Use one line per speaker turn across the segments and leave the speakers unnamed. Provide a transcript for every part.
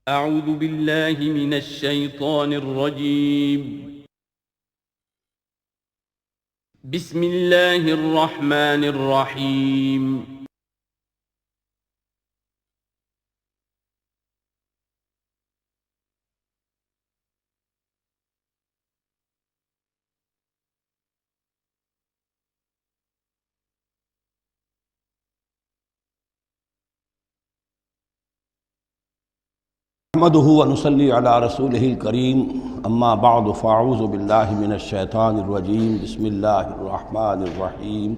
اعوذ باللہ من الشیطان الرجیم بسم اللہ الرحمن الرحیم
نحمده ونصلي على رسوله الكريم اما بعد فاعوذ بالله من الشيطان الرجيم بسم الله الرحمن الرحيم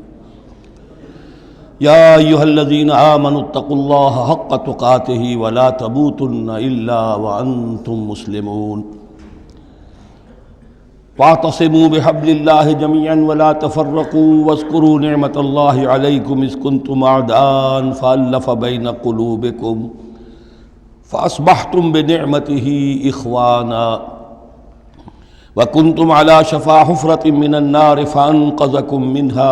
يا ايها الذين امنوا اتقوا الله حق تقاته ولا تموتن الا وانتم مسلمون واعتصموا بحبل الله جميعا ولا تفرقوا واذكروا نعمة الله عليكم اذ كنتم اعداء فالف بين قلوبكم فأصبحتم بنعمته إخوانا وكنتم على شفا حفرة من النار فأنقذكم منها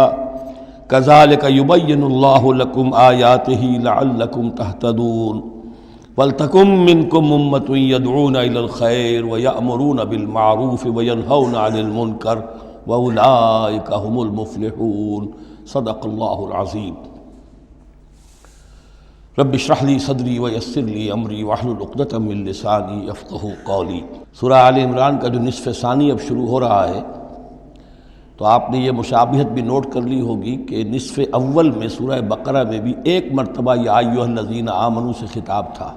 كذلك يبين الله لكم آياته لعلكم تهتدون ولتكن منكم أمة يدعون إلى الخير ويأمرون بالمعروف وينهون عن المنكر وأولئك هم المفلحون صدق الله العظيم رب اشرح لي صدری ویسر لي امری واحلل عقدۃ من لسانی یفقہوا قولی۔ سورہ آل عمران کا جو نصف ثانی اب شروع ہو رہا ہے تو آپ نے یہ مشابہت بھی نوٹ کر لی ہوگی کہ نصف اول میں سورہ بقرہ میں بھی ایک مرتبہ یا ایھا الذین آمنوا سے خطاب تھا،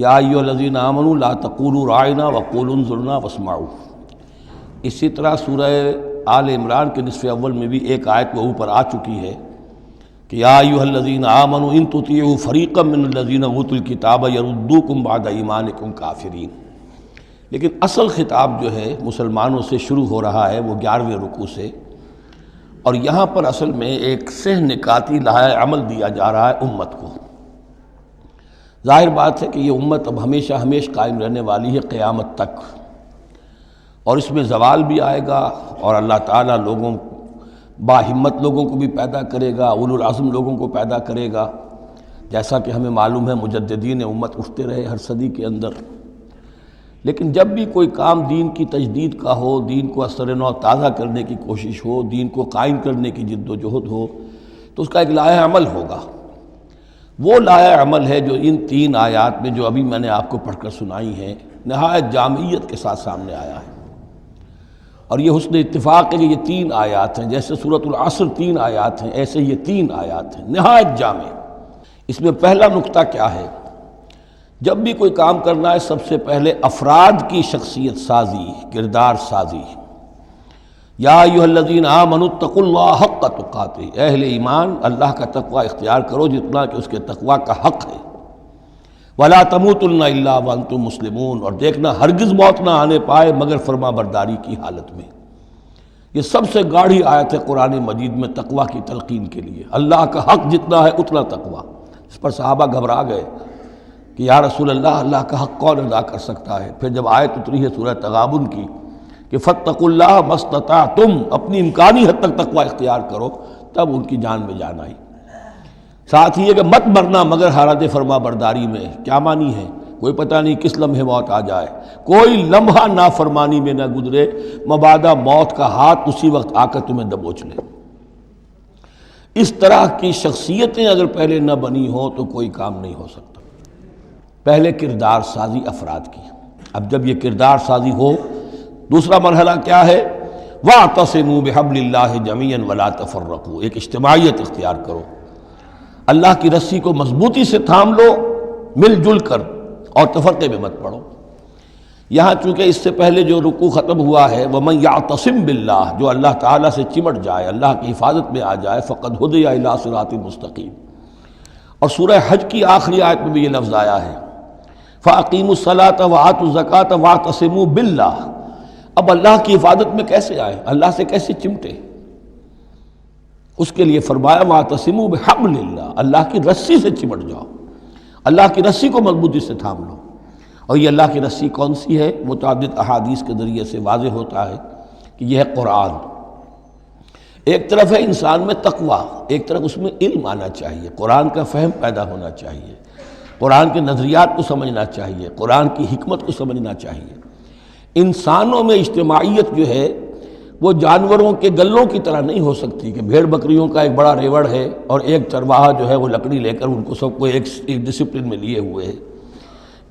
یا ایھا الذین آمنوا لا تقولوا راعنا وقولوا انظرنا واسمعوا۔ اسی طرح سورہ آل عمران کے نصف اول میں بھی ایک آیت وہ اوپر آ چکی ہے کہ یا ایھا الذین آمنوا ان تطیعوا فریقا من الذین اوتوا الکتاب یردوکم بعد ایمانکم کافرین۔ لیکن اصل خطاب جو ہے مسلمانوں سے شروع ہو رہا ہے وہ 11ویں رکوع سے، اور یہاں پر اصل میں ایک سہ نکاتی لائحہ عمل دیا جا رہا ہے امت کو۔ ظاہر بات ہے کہ یہ امت اب ہمیشہ قائم رہنے والی ہے قیامت تک، اور اس میں زوال بھی آئے گا، اور اللہ تعالیٰ لوگوں باہمت لوگوں کو بھی پیدا کرے گا، اولو العزم لوگوں کو پیدا کرے گا، جیسا کہ ہمیں معلوم ہے مجددین امت اٹھتے رہے ہر صدی کے اندر۔ لیکن جب بھی کوئی کام دین کی تجدید کا ہو، دین کو اثر نو تازہ کرنے کی کوشش ہو، دین کو قائم کرنے کی جد و جہد ہو، تو اس کا ایک لائحہ عمل ہوگا۔ وہ لائحہ عمل ہے جو ان 3 آیات میں جو ابھی میں نے آپ کو پڑھ کر سنائی ہیں نہایت جامعیت کے ساتھ سامنے آیا ہے۔ اور یہ حسن اتفاق ہے کہ یہ 3 آیات ہیں، جیسے سورۃ العصر 3 آیات ہیں، ایسے یہ 3 آیات ہیں نہایت جامع۔ اس میں پہلا نقطہ کیا ہے؟ جب بھی کوئی کام کرنا ہے سب سے پہلے افراد کی شخصیت سازی، کردار سازی۔ یا ایھا الذین آمنوا اتقوا اللہ حق تقاتہ، اہل ایمان اللہ کا تقوی اختیار کرو جتنا کہ اس کے تقوی کا حق ہے۔ وَلَا تَمُوتُنَّ إِلَّا وَأَنْتُمْ مُسْلِمُونَ، اور دیکھنا ہرگز موت نہ آنے پائے مگر فرما برداری کی حالت میں۔ یہ سب سے گاڑھی آیت ہے قرآن مجید میں تقوی کی تلقین کے لیے۔ اللہ کا حق جتنا ہے اتنا تقوی۔ اس پر صحابہ گھبرا گئے کہ یا رسول اللہ، اللہ کا حق کون ادا کر سکتا ہے؟ پھر جب آیت اتری ہے سورہ تغابن کی کہ فاتقوا اللہ ما استطعتم، اپنی امکانی حد تک تقوی اختیار کرو، تب ان کی جان میں جان آئی۔ ساتھ ہی یہ کہ مت مرنا مگر حالت فرما برداری میں۔ کیا معنی ہے؟ کوئی پتہ نہیں کس لمحے موت آ جائے، کوئی لمحہ نافرمانی میں نہ گزرے مبادا موت کا ہاتھ اسی وقت آ کر تمہیں دبوچ لے۔ اس طرح کی شخصیتیں اگر پہلے نہ بنی ہوں تو کوئی کام نہیں ہو سکتا۔ پہلے کردار سازی افراد کی۔ اب جب یہ کردار سازی ہو، دوسرا مرحلہ کیا ہے؟ وَاعْتَصِمُوا بِحَبْلِ اللَّهِ جَمِيعًا وَلَا تَفَرَّقُوا، ایک اجتماعیت اختیار کرو، اللہ کی رسی کو مضبوطی سے تھام لو، مل جل کر، اور تفرقے میں مت پڑو۔ یہاں چونکہ اس سے پہلے جو رکوع ختم ہوا ہے وَمَن يَعْتَصِم بِاللَّهِ، جو اللہ تعالیٰ سے چمٹ جائے، اللہ کی حفاظت میں آ جائے، فَقَدْ هُدِیَ إِلَىٰ صِرَاطٍ مُسْتَقِيمٍ۔ اور سورہ حج کی آخری آیت میں بھی یہ لفظ آیا ہے فَأَقِیمُوا الصَّلَاةَ وَآتُوا الزَّکَاةَ وَاعْتَصِمُوا بِاللَّهِ۔ اب اللہ کی حفاظت میں کیسے آئے؟ اللہ سے کیسے چمٹے؟ اس کے لیے فرمایا وَاعْتَصِمُوا بِحَبْلِ اللَّهِ، اللہ کی رسی سے چمٹ جاؤ، اللہ کی رسی کو مضبوطی سے تھام لو۔ اور یہ اللہ کی رسی کون سی ہے؟ متعدد احادیث کے ذریعے سے واضح ہوتا ہے کہ یہ ہے قرآن۔ ایک طرف ہے انسان میں تقوی، ایک طرف اس میں علم آنا چاہیے، قرآن کا فہم پیدا ہونا چاہیے۔ قرآن کے نظریات کو سمجھنا چاہیے، قرآن کی حکمت کو سمجھنا چاہیے۔ انسانوں میں اجتماعیت جو ہے وہ جانوروں کے گلوں کی طرح نہیں ہو سکتی کہ بھیڑ بکریوں کا ایک بڑا ریوڑ ہے اور ایک چرواہا جو ہے وہ لکڑی لے کر ان کو سب کو ایک ڈسپلن میں لیے ہوئے ہے۔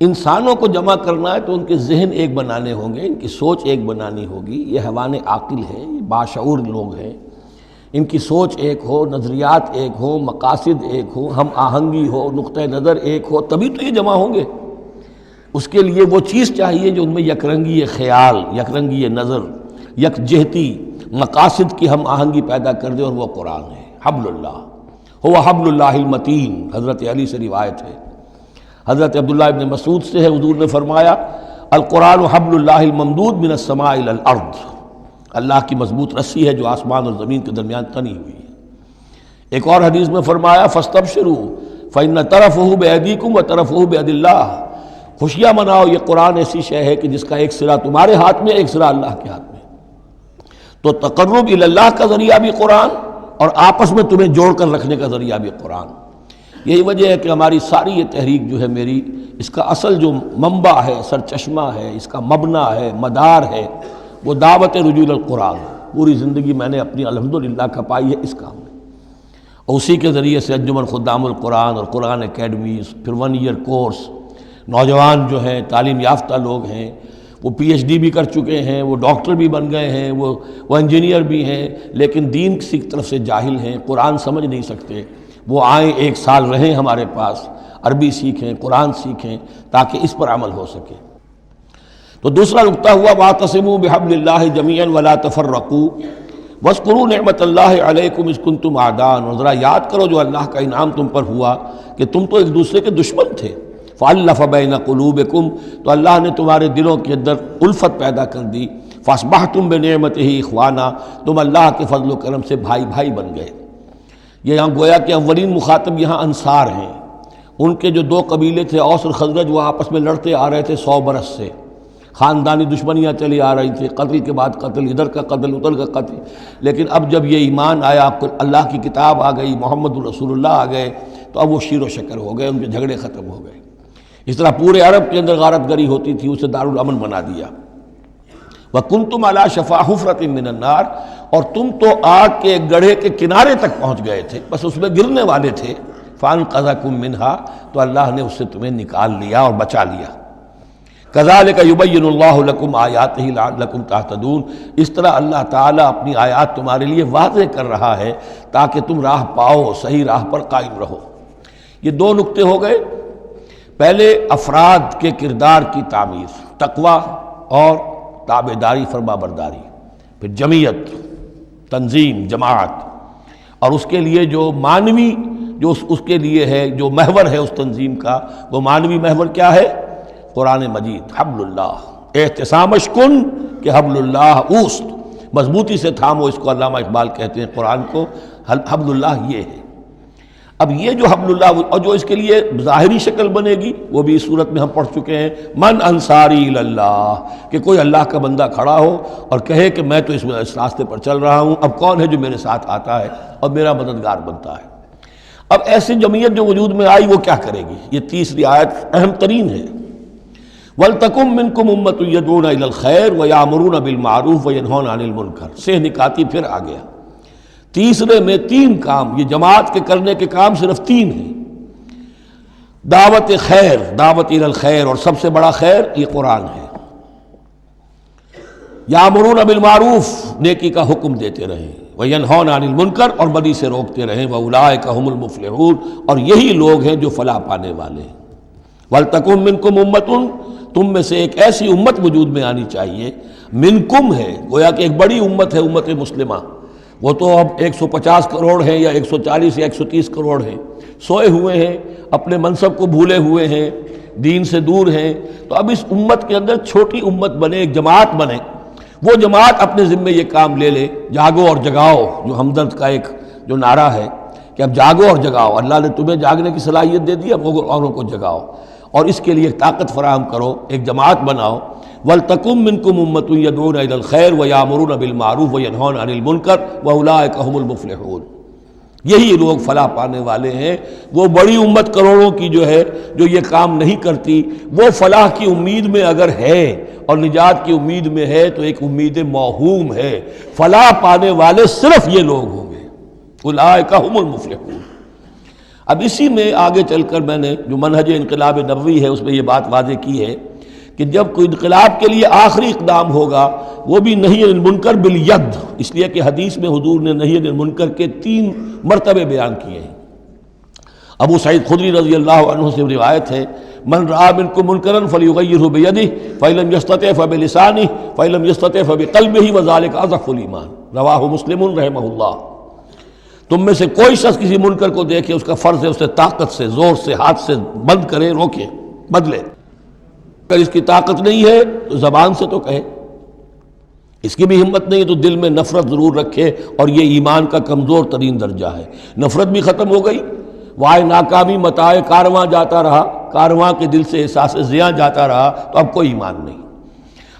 انسانوں کو جمع کرنا ہے تو ان کے ذہن ایک بنانے ہوں گے، ان کی سوچ ایک بنانی ہوگی۔ یہ حیوان عاقل ہیں، یہ باشعور لوگ ہیں، ان کی سوچ ایک ہو، نظریات ایک ہو، مقاصد ایک ہو، ہم آہنگی ہو، نقطہ نظر ایک ہو، تبھی تو یہ جمع ہوں گے۔ اس کے لیے وہ چیز چاہیے جو ان میں یکرنگی خیال، یکرنگی نظر، یکجہتی مقاصد کی ہم آہنگی پیدا کر دے، اور وہ قرآن ہے۔ حبل اللہ ہو حبل اللہ المتین، حضرت علی سے روایت ہے۔ حضرت عبداللہ ابن مسعود سے ہے، حضور نے فرمایا القرآن حبل اللہ الممدود من السماء الی الارض، اللہ کی مضبوط رسی ہے جو آسمان اور زمین کے درمیان تنی ہوئی ہے۔ ایک اور حدیث میں فرمایا فاستبشروا فإن طرفه بأيديكم وطرفه بيد اللہ، خوشیاں مناؤ، یہ قرآن ایسی شے ہے کہ جس کا ایک سرا تمہارے ہاتھ میں، ایک سرا اللہ کے ہاتھ میں۔ تو تقرب الی اللہ کا ذریعہ بھی قرآن، اور آپس میں تمہیں جوڑ کر رکھنے کا ذریعہ بھی قرآن۔ یہی وجہ ہے کہ ہماری ساری یہ تحریک جو ہے میری، اس کا اصل جو منبع ہے، سرچشمہ ہے، اس کا مبنی ہے، مدار ہے، وہ دعوت رجوع القرآن۔ پوری زندگی میں نے اپنی الحمدللہ کھپائی ہے اس کام میں، اور اسی کے ذریعے سے انجمن خدام القرآن اور قرآن اکیڈمیز، پھر 1 ایئر کورس، نوجوان جو ہیں تعلیم یافتہ لوگ ہیں، وہ پی ایچ ڈی بھی کر چکے ہیں، وہ ڈاکٹر بھی بن گئے ہیں، وہ انجینئر بھی ہیں، لیکن دین کی طرف سے جاہل ہیں، قرآن سمجھ نہیں سکتے۔ وہ آئیں، 1 سال رہیں ہمارے پاس، عربی سیکھیں، قرآن سیکھیں، تاکہ اس پر عمل ہو سکے۔ تو دوسرا نقطہ ہوا واعتصموا بحبل اللہ جمیعا ولا تفرقوا واذکروا نعمت اللہ علیکم اذ کنتم اعداء، اور ذرا یاد کرو جو اللہ کا انعام تم پر ہوا کہ تم تو ایک دوسرے کے دشمن تھے۔ فالف بین قلوبکم، تو اللہ نے تمہارے دلوں کے اندر الفت پیدا کر دی۔ فاصبحتم بنعمتہ اخوانا، تم اللہ کے فضل و کرم سے بھائی بھائی بن گئے۔ یہ یہاں گویا کہ اولین مخاطب یہاں انصار ہیں۔ ان کے جو 2 قبیلے تھے اوس اور خزرج، وہ آپس میں لڑتے آ رہے تھے 100 برس سے، خاندانی دشمنیاں چلی آ رہی تھیں، قتل کے بعد قتل، ادھر کا قتل ادھر کا قتل۔ لیکن اب جب یہ ایمان آیا، اللہ کی کتاب آ گئی، محمد الرسول اللہ آ گئے، تو اب وہ شیر و شکر ہو گئے، ان کے جھگڑے ختم ہو گئے۔ اس طرح پورے عرب کے اندر غارت گری ہوتی تھی، اسے دارالامن بنا دیا۔ وَكُنْتُمْ عَلَىٰ شَفَا حُفْرَةٍ مِّنَ النَّارِ، اور تم تو آگ کے گڑھے کے کنارے تک پہنچ گئے تھے، بس اس میں گرنے والے تھے۔ فَأَنْقَذَكُم مِّنْهَا، تو اللہ نے اس سے تمہیں نکال لیا اور بچا لیا۔ كَذَلِكَ يُبَيِّنُ اللَّهُ لَكُمْ آيَاتِهِ لَعَلَّكُمْ تَهْتَدُونَ، اس طرح اللہ تعالیٰ اپنی آیات تمہارے لیے واضح کر رہا ہے تاکہ تم راہ پاؤ، صحیح راہ پر قائم رہو۔ یہ 2 نقطے ہو گئے۔ پہلے افراد کے کردار کی تعمیر، تقوی اور تابعداری، فرما برداری، پھر جمعیت، تنظیم، جماعت، اور اس کے لیے جو معنوی جو اس کے لیے ہے، جو محور ہے اس تنظیم کا، وہ معنوی محور کیا ہے؟ قرآن مجید، حبل اللہ، احتسامش کن کہ حبل اللہ اوست، مضبوطی سے تھامو، اس کو علامہ اقبال کہتے ہیں قرآن کو، حبل اللہ یہ ہے۔ اب یہ جو حبل اللہ، اور جو اس کے لیے ظاہری شکل بنے گی، وہ بھی اس صورت میں ہم پڑھ چکے ہیں، من انصاری اللہ، کہ کوئی اللہ کا بندہ کھڑا ہو اور کہے کہ میں تو اس راستے پر چل رہا ہوں، اب کون ہے جو میرے ساتھ آتا ہے اور میرا مددگار بنتا ہے۔ اب ایسی جمعیت جو وجود میں آئی وہ کیا کرے گی؟ یہ تیسری آیت اہم ترین ہے۔ وَلْتَكُن مِّنكُمْ أُمَّةٌ يَدْعُونَ إِلَى الْخَيْرِ وَيَأْمُرُونَ بِالْمَعْرُوفِ وَيَنْهَوْنَ عَنِ الْمُنكَرِ، سے نکاتی پھر آ گیا۔ تیسرے میں 3 کام، یہ جماعت کے کرنے کے کام صرف 3 ہیں۔ دعوت خیر، دعوت الی الخیر، اور سب سے بڑا خیر یہ قرآن ہے۔ یامرون بالمعروف، نیکی کا حکم دیتے رہیں، وینہون عن المنکر، اور بدی سے روکتے رہیں، واولئک هم المفلحون، اور یہی لوگ ہیں جو فلاح پانے والے ہیں۔ ولتکن منکم امۃ، تم میں سے ایک ایسی امت وجود میں آنی چاہیے، منکم ہے، گویا کہ ایک بڑی امت ہے، امت مسلمہ، وہ تو اب 150 کروڑ ہیں یا 140 یا 130 کروڑ ہیں، سوئے ہوئے ہیں، اپنے منصب کو بھولے ہوئے ہیں، دین سے دور ہیں۔ تو اب اس امت کے اندر چھوٹی امت بنے، ایک جماعت بنے، وہ جماعت اپنے ذمے یہ کام لے لے، جاگو اور جگاؤ، جو ہمدرد کا ایک جو نعرہ ہے کہ اب جاگو اور جگاؤ، اللہ نے تمہیں جاگنے کی صلاحیت دے دی، اب اوروں کو جگاؤ، اور اس کے لیے طاقت فراہم کرو، ایک جماعت بناؤ۔ وَلْتَكُن مِّنكُمْ أُمَّةٌ يَدْعُونَ إِلَى الْخَيْرِ وَيَأْمُرُونَ بِالْمَعْرُوفِ وَيَنْهَوْنَ عَنِ الْمُنكَرِ وَأُولَٰئِكَ هُمُ الْمُفْلِحُونَ۔ یہی لوگ فلاح پانے والے ہیں۔ وہ بڑی امت کروڑوں کی جو ہے جو یہ کام نہیں کرتی، وہ فلاح کی امید میں اگر ہے اور نجات کی امید میں ہے تو ایک امید موہوم ہے۔ فلاح پانے والے صرف یہ لوگ ہوں گے، اولئک هم المفلحون۔ اب اسی میں آگے چل کر میں نے جو منہج انقلاب نبوی ہے اس میں یہ بات واضح کی ہے کہ جب کوئی انقلاب کے لیے آخری اقدام ہوگا وہ بھی نہی عن المنکر بالید، اس لیے کہ حدیث میں حضور نے نہی عن المنکر کے 3 مرتبے بیان کیے ہیں۔ ابو سعید خدری رضی اللہ عنہ سے روایت ہے، من رأى منکم منکرا فلیغیرہ بیدہ فإن لم یستطع فبلسانہ فإن لم یستطع فبقلبہ وذلک اضعف الایمان، رواہ مسلم رحمہ اللہ۔ تم میں سے کوئی شخص کسی منکر کو دیکھے، اس کا فرض ہے اسے طاقت سے، زور سے، ہاتھ سے بند کرے، روکے، بدلے۔ اگر اس کی طاقت نہیں ہے تو زبان سے تو کہے، اس کی بھی ہمت نہیں ہے تو دل میں نفرت ضرور رکھے، اور یہ ایمان کا کمزور ترین درجہ ہے۔ نفرت بھی ختم ہو گئی، وائے ناکامی متاع کارواں جاتا رہا، کارواں کے دل سے احساس زیاں جاتا رہا تو اب کوئی ایمان نہیں۔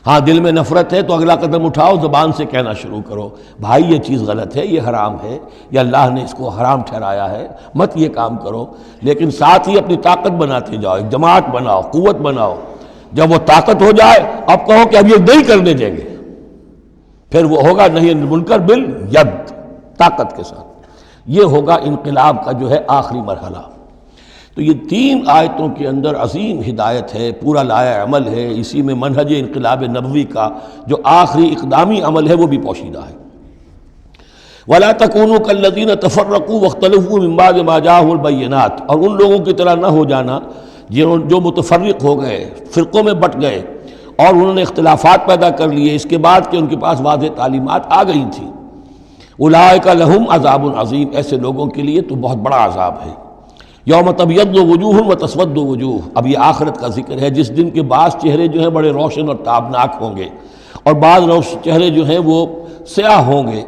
ہاں دل میں نفرت ہے تو اگلا قدم اٹھاؤ، زبان سے کہنا شروع کرو، بھائی یہ چیز غلط ہے، یہ حرام ہے، یا اللہ نے اس کو حرام ٹھہرایا ہے، مت یہ کام کرو۔ لیکن ساتھ ہی اپنی طاقت بناتے جاؤ، ایک جماعت بناؤ، قوت بناؤ۔ جب وہ طاقت ہو جائے اب کہو کہ اب یہ نہیں کرنے دیں گے، پھر وہ ہوگا نہی عن المنکر بالید، طاقت کے ساتھ۔ یہ ہوگا انقلاب کا جو ہے آخری مرحلہ۔ تو یہ 3 آیتوں کے اندر عظیم ہدایت ہے، پورا لایا عمل ہے، اسی میں منہج انقلاب نبوی کا جو آخری اقدامی عمل ہے وہ بھی پوشیدہ ہے۔ وَلَا تَكُونُوا كَالَّذِينَ تَفَرَّقُوا وَاخْتَلَفُوا مِن بَعْدِ مَا جَاءَهُمُ الْبَيِّنَاتُ، اور ان لوگوں کی طرح نہ ہو جانا جو متفرق ہو گئے، فرقوں میں بٹ گئے اور انہوں نے اختلافات پیدا کر لیے اس کے بعد کہ ان کے پاس واضح تعلیمات آ گئی تھیں۔ اولئک لہم عذاب عظیم، ایسے لوگوں کے لیے تو بہت بڑا عذاب ہے۔ یوم تبیض وجوہ وتسود وجوہ، اب یہ آخرت کا ذکر ہے جس دن کے بعض چہرے جو ہیں بڑے روشن اور تابناک ہوں گے اور بعض چہرے جو ہیں وہ سیاہ ہوں گے۔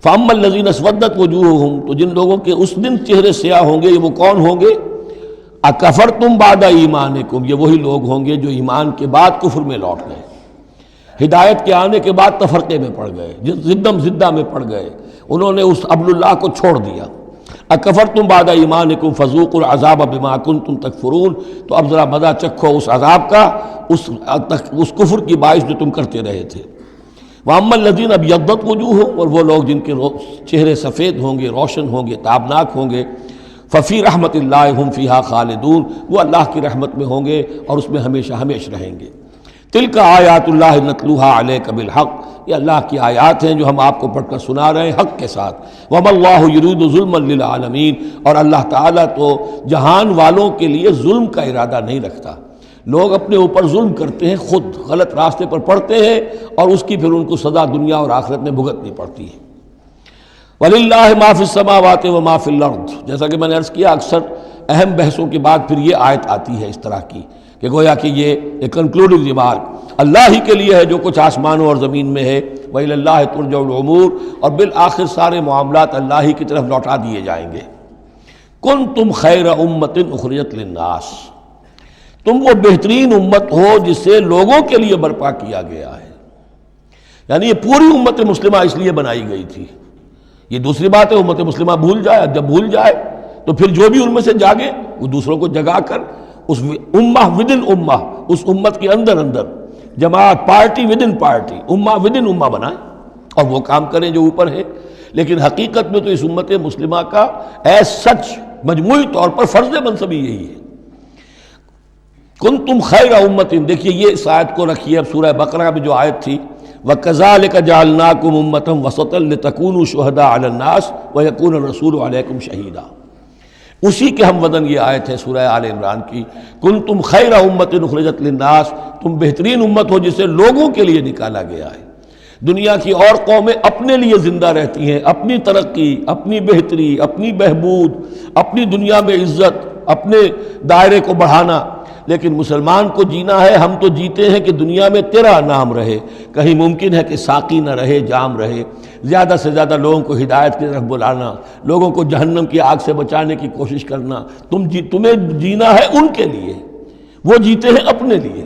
فاما الذین اسودت وجوہہم، تو جن لوگوں کے اس دن چہرے سیاہ ہوں گے وہ کون ہوں گے؟ اکفرتم بعد ایمانکم، یہ وہی لوگ ہوں گے جو ایمان کے بعد کفر میں لوٹ گئے، ہدایت کے آنے کے بعد تفرقے میں پڑ گئے، زدم زدہ میں پڑ گئے، انہوں نے اس عبد اللہ کو چھوڑ دیا۔ اکفرتم بعد ایمانکم فذوقوا العذاب بما کنتم تکفرون، تو اب ذرا مزہ چکھو اس عذاب کا، اس کفر کی باعث جو تم کرتے رہے تھے۔ واما الذین ابیضت وجوہہم، اور وہ لوگ جن کے چہرے سفید ہوں گے، روشن ہوں گے، تابناک ہوں گے، ففی رحمت اللہ ہم فیہا خالدون، وہ اللہ کی رحمت میں ہوں گے اور اس میں ہمیشہ ہمیشہ رہیں گے۔ تلک آیات اللہ نتلوہا علیک بالحق، یہ اللہ کی آیات ہیں جو ہم آپ کو پڑھ کر سنا رہے ہیں حق کے ساتھ۔ وما اللہ یرید ظلما للعالمین، اور اللہ تعالیٰ تو جہان والوں کے لیے ظلم کا ارادہ نہیں رکھتا۔ لوگ اپنے اوپر ظلم کرتے ہیں، خود غلط راستے پر پڑتے ہیں اور اس کی پھر ان کو سزا دنیا اور آخرت میں بھگتنی پڑتی ہے۔ وَلِلَّهِ مَا فِي السَّمَاوَاتِ وَمَا فِي الْأَرْضِ، جیسا کہ میں نے عرض کیا اکثر اہم بحثوں کے بعد پھر یہ آیت آتی ہے اس طرح کی کہ گویا کہ یہ ایک کنکلوڈنگ ریمارک، اللہ ہی کے لیے ہے جو کچھ آسمانوں اور زمین میں ہے، وَإِلَى اللَّهِ تُرْجَعُ الْأُمُورُ، اور بالآخر سارے معاملات اللہ ہی کی طرف لوٹا دیے جائیں گے۔ كُنْتُمْ خَيْرَ أُمَّةٍ أُخْرِجَتْ لِلنَّاسِ، تم وہ بہترین امت ہو جسے لوگوں کے لیے برپا کیا گیا ہے، یعنی یہ پوری امت مسلمہ اس لیے بنائی گئی تھی۔ یہ دوسری بات ہے امت مسلمہ بھول جائے، جب بھول جائے تو پھر جو بھی ان میں سے جاگے وہ دوسروں کو جگا کر اس امہ ودن امہ، اس امت کے اندر اندر جماعت، پارٹی ودن پارٹی، امہ ودن امہ بنائیں اور وہ کام کریں جو اوپر ہے۔ لیکن حقیقت میں تو اس امت مسلمہ کا ایز سچ مجموعی طور پر فرض منصبی یہی ہے۔ کنتم خیر امت، دیکھیے یہ اس آیت کو رکھیے، اب سورہ بقرہ میں جو آیت تھی وَكَذَلِكَ جَعَلْنَاكُمْ أُمَّةً وَسَطًا لِتَكُونُوا شُهَدَاءَ عَلَى النَّاسِ وَيَكُونَ الرَّسُولُ عَلَيْكُمْ شَهِيدًا، اسی کے ہم وزن یہ آیت ہے سورہ آل عمران کی، کنتم خیر امت اخرجت للناس، تم بہترین امت ہو جسے لوگوں کے لیے نکالا گیا ہے۔ دنیا کی اور قومیں اپنے لیے زندہ رہتی ہیں، اپنی ترقی، اپنی بہتری، اپنی بہبود، اپنی دنیا میں عزت، اپنے دائرے کو بڑھانا، لیکن مسلمان کو جینا ہے، ہم تو جیتے ہیں کہ دنیا میں تیرا نام رہے، کہیں ممکن ہے کہ ساقی نہ رہے، جام رہے، زیادہ سے زیادہ لوگوں کو ہدایت کی طرف بلانا، لوگوں کو جہنم کی آگ سے بچانے کی کوشش کرنا، تمہیں جینا ہے ان کے لیے، وہ جیتے ہیں اپنے لیے۔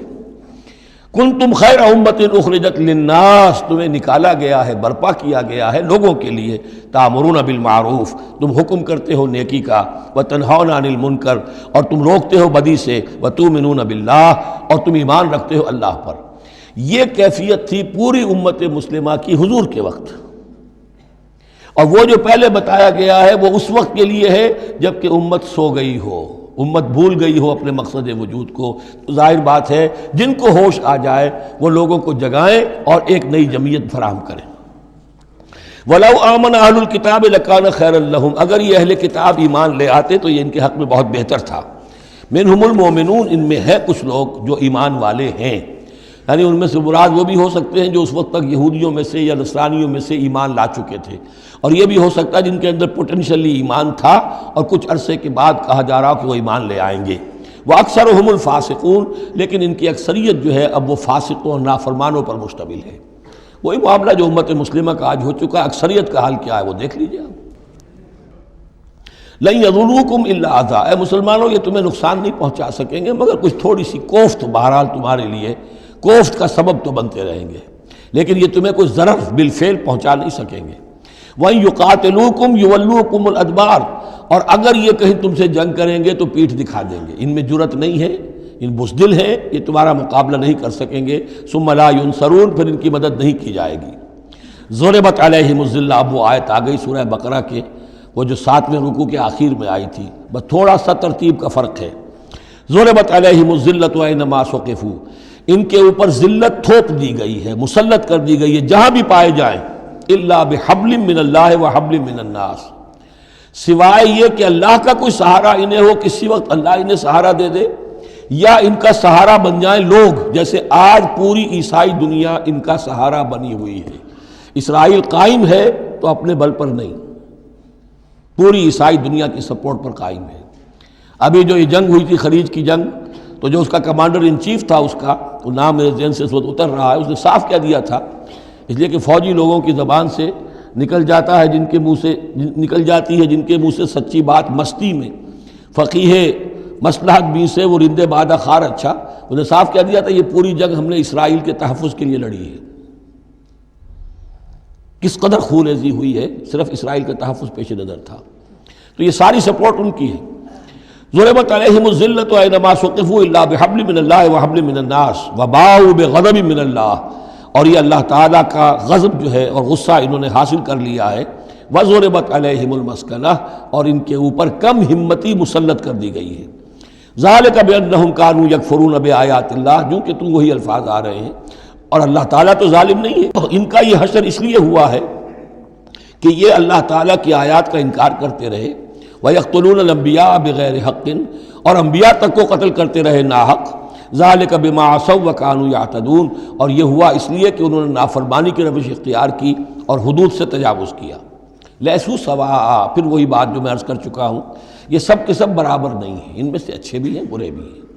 کنتم خیر امت اخرجت للناس، تمہیں نکالا گیا ہے، برپا کیا گیا ہے لوگوں کے لیے، تامرون بالمعروف، تم حکم کرتے ہو نیکی کا، وتنہون عن المنکر، اور تم روکتے ہو بدی سے، وتؤمنون باللہ، اور تم ایمان رکھتے ہو اللہ پر۔ یہ کیفیت تھی پوری امت مسلمہ کی حضور کے وقت، اور وہ جو پہلے بتایا گیا ہے وہ اس وقت کے لیے ہے جب کہ امت سو گئی ہو، امت بھول گئی ہو اپنے مقصد وجود کو۔ تو ظاہر بات ہے جن کو ہوش آ جائے وہ لوگوں کو جگائیں اور ایک نئی جمعیت فراہم کریں۔ وَلَوْ آمَنَ أَهْلُ الْكِتَابِ لَكَانَ خَيْرًا لَهُمْ، اگر یہ اہل کتاب ایمان لے آتے تو یہ ان کے حق میں بہت بہتر تھا۔ مِنْهُمُ الْمُؤْمِنُونَ، ان میں ہے کچھ لوگ جو ایمان والے ہیں، یعنی ان میں سے مراد وہ بھی ہو سکتے ہیں جو اس وقت تک یہودیوں میں سے یا نصرانیوں میں سے ایمان لا چکے تھے، اور یہ بھی ہو سکتا ہے جن کے اندر پوٹینشلی ایمان تھا اور کچھ عرصے کے بعد کہا جا رہا کہ وہ ایمان لے آئیں گے۔ وَأَكْثَرُهُمُ الْفَاسِقُونَ، لیکن ان کی اکثریت جو ہے اب وہ فاسقوں اور نافرمانوں پر مشتمل ہے۔ وہی معاملہ جو امت مسلمہ کا آج ہو چکا ہے، اکثریت کا حال کیا ہے وہ دیکھ لیجیے آپ۔ لَن يَضُرُّوكُمْ إِلَّا أَذًى، اے مسلمانوں یہ تمہیں نقصان نہیں پہنچا سکیں گے مگر کچھ تھوڑی سی کوفت، بہرحال تمہارے لیے کوفت کا سبب تو بنتے رہیں گے، لیکن یہ تمہیں کوئی ضرر بالفعل پہنچا نہیں سکیں گے۔ وَإِن يُقَاتِلُوكُمْ يُوَلُّوكُمُ الْأَدْبَارَ، اور اگر یہ کہیں تم سے جنگ کریں گے تو پیٹھ دکھا دیں گے، ان میں جرأت نہیں ہے، ان بزدل ہیں، یہ تمہارا مقابلہ نہیں کر سکیں گے۔ ثُمَّ لَا يُنصَرُونَ، پھر ان کی مدد نہیں کی جائے گی۔ ضُرِبَتْ عَلَيْهِمُ الذِّلَّةُ، اب وہ آیت آ گئی سورہ بقرہ کے وہ جو 7ویں رکوع کے آخر میں آئی تھی، بس تھوڑا سا ترتیب کا فرق ہے۔ ضُرِبَتْ عَلَيْهِمُ الذِّلَّةُ أَيْنَمَا ثُقِفُوا، ان کے اوپر ذلت تھوپ دی گئی ہے، مسلط کر دی گئی ہے جہاں بھی پائے جائیں، الا بحبل من اللہ وحبل من الناس، سوائے یہ کہ اللہ کا کوئی سہارا انہیں ہو، کسی وقت اللہ انہیں سہارا دے دے، یا ان کا سہارا بن جائیں لوگ، جیسے آج پوری عیسائی دنیا ان کا سہارا بنی ہوئی ہے۔ اسرائیل قائم ہے تو اپنے بل پر نہیں، پوری عیسائی دنیا کی سپورٹ پر قائم ہے۔ ابھی جو یہ جنگ ہوئی تھی خلیج کی جنگ، تو جو اس کا کمانڈر ان چیف تھا، اس کا وہ نام میرے ذہن سے اس وقت اتر رہا ہے، اس نے صاف کہہ دیا تھا، اس لیے کہ فوجی لوگوں کی زبان سے نکل جاتا ہے جن کے منہ سے نکل جاتی ہے جن کے منہ سے سچی بات مستی میں، فقیہ مصلحت بھی سے وہ رندے بادہ خار اچھا، اس نے صاف کہہ دیا تھا یہ پوری جنگ ہم نے اسرائیل کے تحفظ کے لیے لڑی ہے۔ کس قدر خونریزی ہوئی ہے، صرف اسرائیل کا تحفظ پیش نظر تھا، تو یہ ساری سپورٹ ان کی ہے۔ ضربت علیہم الذلۃ اینما ثقفوا الا بحبل من اللہ وحبل من الناس وباؤوا بغضب من اللہ، اور یہ اللہ تعالیٰ کا غضب جو ہے اور غصہ انہوں نے حاصل کر لیا ہے۔ وضربت علیہم المسکنہ، اور ان کے اوپر کم ہمتی مسلط کر دی گئی ہے۔ ذالک بانہم کانوا یکفرون بآیات اللہ، جو کہ تم وہی الفاظ آ رہے ہیں، اور اللہ تعالیٰ تو ظالم نہیں ہے۔ ان کا یہ حشر اس لیے ہوا ہے کہ یہ اللہ تعالیٰ کی آیات کا انکار کرتے رہے، وَيَقْتُلُونَ الْأَنْبِيَاءَ بِغَيْرِ حَقٍّ، اور انبیاء تک کو قتل کرتے رہے ناحق۔ ذَلِكَ بِمَا عَصَوْا وَكَانُوا يَعْتَدُونَ، اور یہ ہوا اس لیے کہ انہوں نے نافرمانی کی روش اختیار کی اور حدود سے تجاوز کیا۔ لیسوا سواء، پھر وہی بات جو میں عرض کر چکا ہوں، یہ سب کے سب برابر نہیں ہیں، ان میں سے اچھے بھی ہیں برے بھی ہیں۔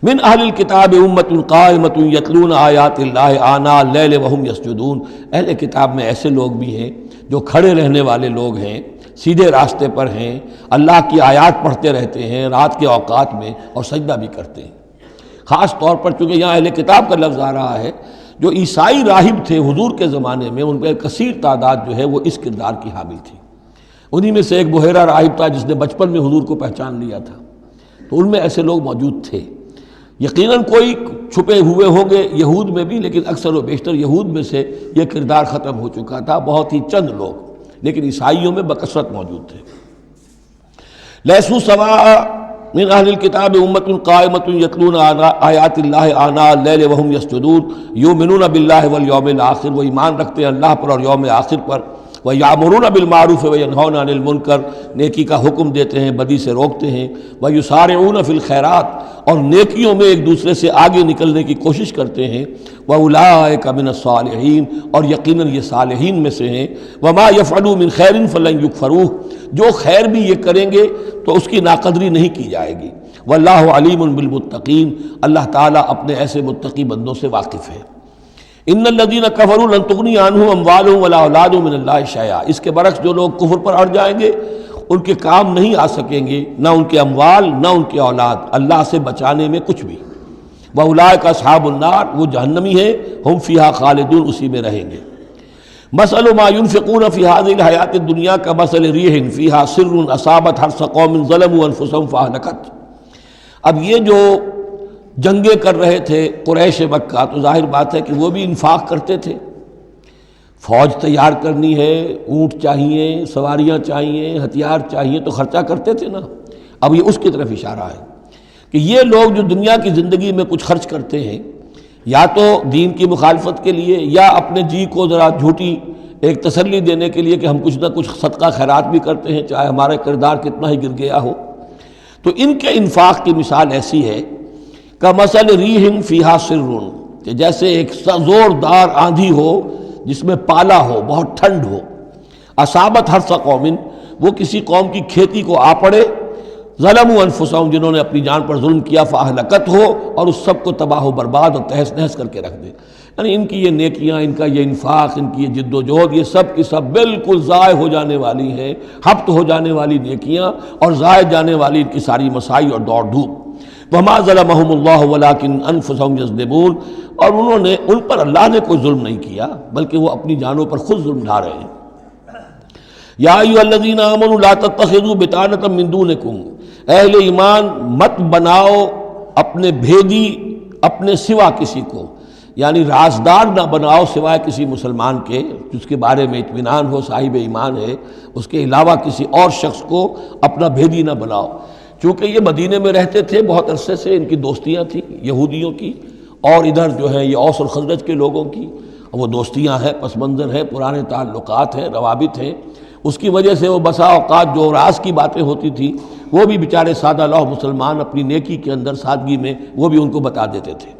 من اہل الکتاب امۃ قائمۃ یتلون آیات اللہ آناء اللیل وہم یسجدون، اہل کتاب میں ایسے لوگ بھی ہیں جو کھڑے رہنے والے لوگ ہیں، سیدھے راستے پر ہیں، اللہ کی آیات پڑھتے رہتے ہیں رات کے اوقات میں اور سجدہ بھی کرتے ہیں۔ خاص طور پر چونکہ یہاں اہل کتاب کا لفظ آ رہا ہے، جو عیسائی راہب تھے حضور کے زمانے میں، ان پہ کثیر تعداد جو ہے وہ اس کردار کی حامل تھی۔ انہی میں سے ایک بحیرہ راہب تھا جس نے بچپن میں حضور کو پہچان لیا تھا، تو ان میں ایسے لوگ موجود تھے۔ یقیناً کوئی چھپے ہوئے ہوں گے یہود میں بھی، لیکن اکثر و بیشتر یہود میں سے یہ کردار ختم ہو چکا تھا، بہت ہی چند لوگ، لیکن عیسائیوں میں بکثرت موجود تھے۔ لیسوا سواء من اہل الکتاب امۃ قائمۃ یتلون آیات اللہ آناء اللیل وہم یسجدون یؤمنون باللہ والیوم الآخر، وہ ایمان رکھتے ہیں اللہ پر اور یوم آخر پر، وَيَأْمُرُونَ بِالْمَعْرُوفِ وَيَنْهَوْنَ عَنِ الْمُنْكَرِ، نیکی کا حکم دیتے ہیں بدی سے روکتے ہیں، وَيُسَارِعُونَ فِي الْخَيْرَاتِ، اور نیکیوں میں ایک دوسرے سے آگے نکلنے کی کوشش کرتے ہیں، وَأُولَٰئِكَ مِنَ الصَّالِحِينَ، اور یقیناً یہ صالحین میں سے ہیں، وَمَا يَفْعَلُوا مِنْ خَيْرٍ فَلَنْ يُكْفَرُوهُ، جو خیر بھی یہ کریں گے تو اس کی ناقدری نہیں کی جائے گی۔ وَاللَّهُ عَلِيمٌ بِالْمُتَّقِينَ، اللہ تعالیٰ اپنے ایسے متقی بندوں سے واقف ہے۔ ان الذین کفروا لن تغنی عنہم اموالہم ولا اولادہم من اللہ شیئا، اس کے برعکس جو لوگ کفر پر اڑ جائیں گے ان کے کام نہیں آ سکیں گے، نہ ان کے اموال نہ ان کے اولاد، اللہ سے بچانے میں کچھ بھی۔ وَأُولَٰئِكَ أَصْحَابُ النَّارِ، وہ جہنمی ہیں، ہم فیہا خالدون، اسی میں رہیں گے۔ مثل ما ينفقون في هذه الحیات الدنیا كمثل ريح فيها سر اصابت حرث قوم ظلموا انفسهم فاهلكت۔ اب یہ جو جنگیں کر رہے تھے قریش مکہ، تو ظاہر بات ہے کہ وہ بھی انفاق کرتے تھے، فوج تیار کرنی ہے، اونٹ چاہیے، سواریاں چاہیے، ہتھیار چاہیے، تو خرچہ کرتے تھے نا۔ اب یہ اس کی طرف اشارہ ہے کہ یہ لوگ جو دنیا کی زندگی میں کچھ خرچ کرتے ہیں، یا تو دین کی مخالفت کے لیے، یا اپنے جی کو ذرا جھوٹی ایک تسلی دینے کے لیے کہ ہم کچھ نہ کچھ صدقہ خیرات بھی کرتے ہیں، چاہے ہمارا کردار کتنا ہی گر گیا ہو، تو ان کے انفاق کی مثال ایسی ہے کمثل ریح فیہا سر، کہ جیسے ایک زوردار آندھی ہو جس میں پالا ہو، بہت ٹھنڈ ہو، اصابت حرث قوم، وہ کسی قوم کی کھیتی کو آ پڑے، ظلموا انفسہم، جنہوں نے اپنی جان پر ظلم کیا، فاہلکت ہو، اور اس سب کو تباہ و برباد اور تہس نہس کر کے رکھ دے۔ یعنی ان کی یہ نیکیاں، ان کا یہ انفاق، ان کی یہ جد و جہد، یہ سب کی سب بالکل ضائع ہو جانے والی ہیں، ہبط ہو جانے والی نیکیاں، اور ضائع جانے والی ان کی ساری مساعی اور دوڑ دھوپ۔ وما ظلمهم اللہ ولکن انفسہم یظلمون، اور انہوں نے، ان پر اللہ نے کوئی ظلم نہیں کیا، بلکہ وہ اپنی جانوں پر خود ظلم ڈھا رہے ہیں۔ یا ایھا الذین آمنوا لا تتخذوا بطانۃ من دونکم، اہل ایمان مت بناؤ اپنے بھیدی اپنے سوا کسی کو، یعنی رازدار نہ بناؤ سوائے کسی مسلمان کے جس کے بارے میں اطمینان ہو، صاحب ایمان ہے، اس کے علاوہ کسی اور شخص کو اپنا بھیدی نہ بناؤ۔ چونکہ یہ مدینے میں رہتے تھے بہت عرصے سے، ان کی دوستیاں تھیں یہودیوں کی، اور ادھر جو ہے یہ اوس اور خزرج کے لوگوں کی، وہ دوستیاں ہیں، پس منظر ہیں، پرانے تعلقات ہیں، روابط ہیں، اس کی وجہ سے وہ بسا اوقات جو راز کی باتیں ہوتی تھیں وہ بھی بیچارے سادہ لوح مسلمان اپنی نیکی کے اندر، سادگی میں، وہ بھی ان کو بتا دیتے تھے۔